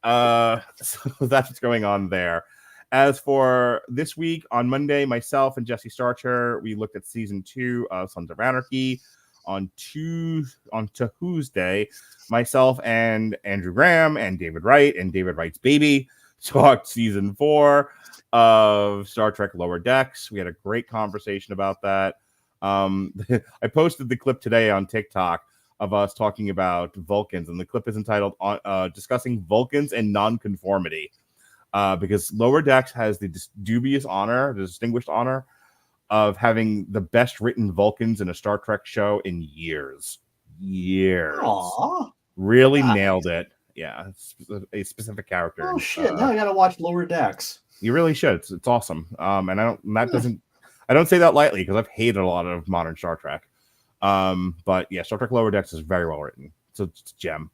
So that's what's going on there. As for this week, on Monday, myself and Jesse Starcher, we looked at season 2 of Sons of Anarchy. On Tuesday, myself and Andrew Graham and David Wright and David Wright's baby talked season 4 of Star Trek Lower Decks. We had a great conversation about that. I posted the clip today on TikTok of us talking about Vulcans, and the clip is entitled Discussing Vulcans and Nonconformity, because Lower Decks has the distinguished honor of having the best written Vulcans in a Star Trek show in years. Aww. Really nailed it. Yeah, it's a specific character. Oh shit! Now I gotta watch Lower Decks. You really should. It's awesome. And I don't say that lightly because I've hated a lot of modern Star Trek. But yeah, Star Trek Lower Decks is very well written. So it's a gem.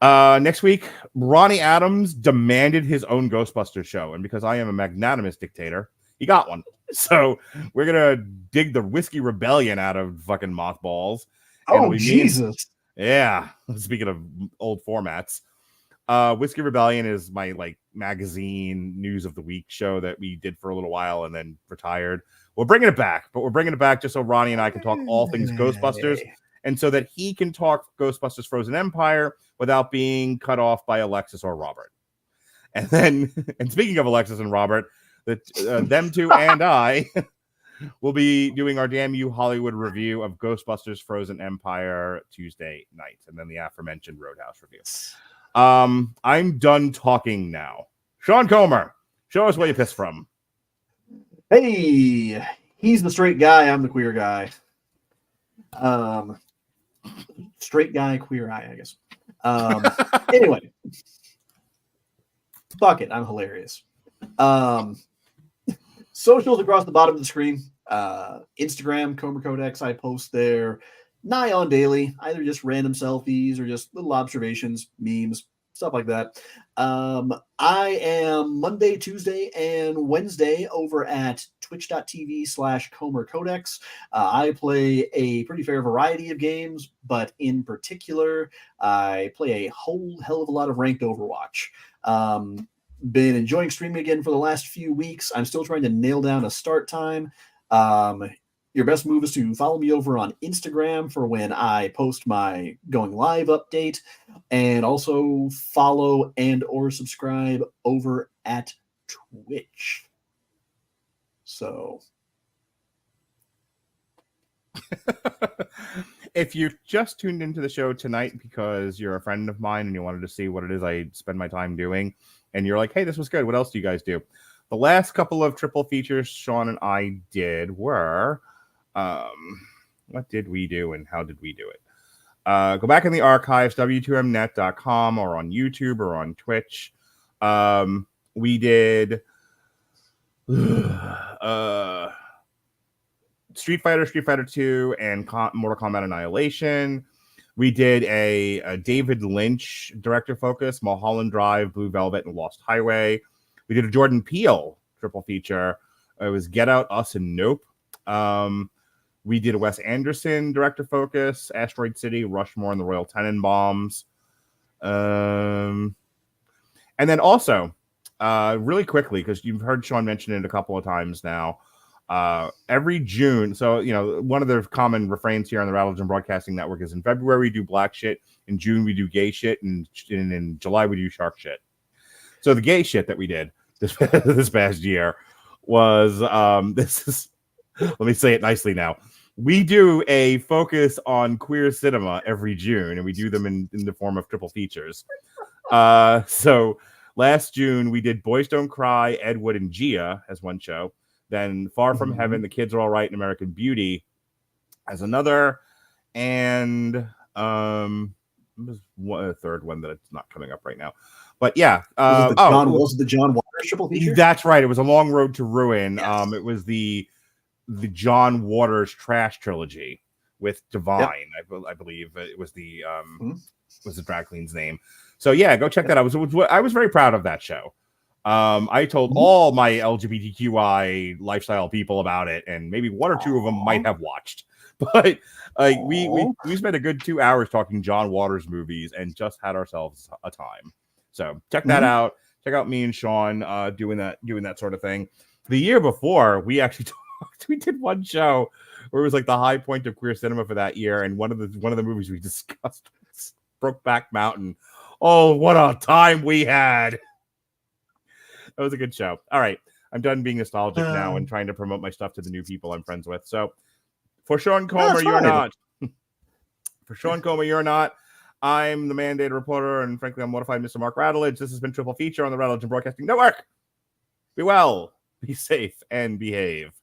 Next week, Ronnie Adams demanded his own Ghostbusters show, and because I am a magnanimous dictator, he got one. So we're gonna dig the Whiskey Rebellion out of fucking mothballs. Oh Jesus! Yeah. Speaking of old formats, Whiskey Rebellion is my magazine news of the week show that we did for a little while and then retired. We're bringing it back, but we're bringing it back just so Ronnie and I can talk all things Ghostbusters, and so that he can talk Ghostbusters Frozen Empire without being cut off by Alexis or Robert. And then, and speaking of Alexis and Robert, them two and I will be doing our Damn You Hollywood review of Ghostbusters Frozen Empire Tuesday night, and then the aforementioned Roadhouse review. I'm done talking now. Sean Comer, show us where you pissed from. Hey, he's the straight guy. I'm the queer guy. Straight guy, queer eye, I guess. Anyway, fuck it. I'm hilarious. Socials across the bottom of the screen. Instagram, Comer Codex. I post there nigh on daily, either just random selfies or just little observations, memes, stuff like that. I am Monday, Tuesday, and Wednesday over at twitch.tv/Comer Codex. I play a pretty fair variety of games, but in particular, I play a whole hell of a lot of ranked Overwatch. Been enjoying streaming again for the last few weeks. I'm still trying to nail down a start time. Your best move is to follow me over on Instagram for when I post my going live update, and also follow and or subscribe over at Twitch. So if you just tuned into the show tonight because you're a friend of mine and you wanted to see what it is I spend my time doing, and you're like, hey, this was good, what else do you guys do? The last couple of triple features Sean and I did were what did we do and how did we do it? Go back in the archives, w2mnet.com, or on YouTube or on Twitch. We did Street Fighter 2, and Mortal Kombat Annihilation. We did a David Lynch director focus, Mulholland Drive, Blue Velvet, and Lost Highway. We did a Jordan Peele triple feature. It was Get Out, Us, and Nope. We did a Wes Anderson director focus, Asteroid City, Rushmore, and the Royal Tenenbaums. And then also, really quickly, because you've heard Sean mention it a couple of times now, every June, so, one of the common refrains here on the Rattleton Broadcasting Network is in February we do black shit, in June we do gay shit, and in July we do shark shit. So the gay shit that we did this past year was, let me say it nicely now. We do a focus on queer cinema every June, and we do them in the form of triple features. So last June, we did Boys Don't Cry, Ed Wood, and Gia as one show. Then Far From Heaven, The Kids Are All Right, and American Beauty as another. And there's a third one that's not coming up right now. But yeah. Was it the John Waters triple feature? That's right. It was A Long Road to Ruin. Yes. It was the John Waters trash trilogy with Divine. Yep. I believe it was the drag queen's name. So yeah, go check that out. I was very proud of that show. I told all my LGBTQI lifestyle people about it, and maybe one or two of them might have watched. But we spent a good 2 hours talking John Waters movies and just had ourselves a time. So check that out. check out me and Sean doing that sort of thing. The year before, we actually we did one show where it was like the high point of queer cinema for that year, and one of the movies we discussed was Brokeback Mountain. Oh, what a time we had! That was a good show. All right, I'm done being nostalgic now and trying to promote my stuff to the new people I'm friends with. So, for Sean Comer, you're not. For Sean Comer, you're not. I'm the mandated reporter, and frankly, I'm mortified, Mr. Mark Radulich. This has been Triple Feature on the Radulich and Broadcasting Network. Be well, be safe, and behave.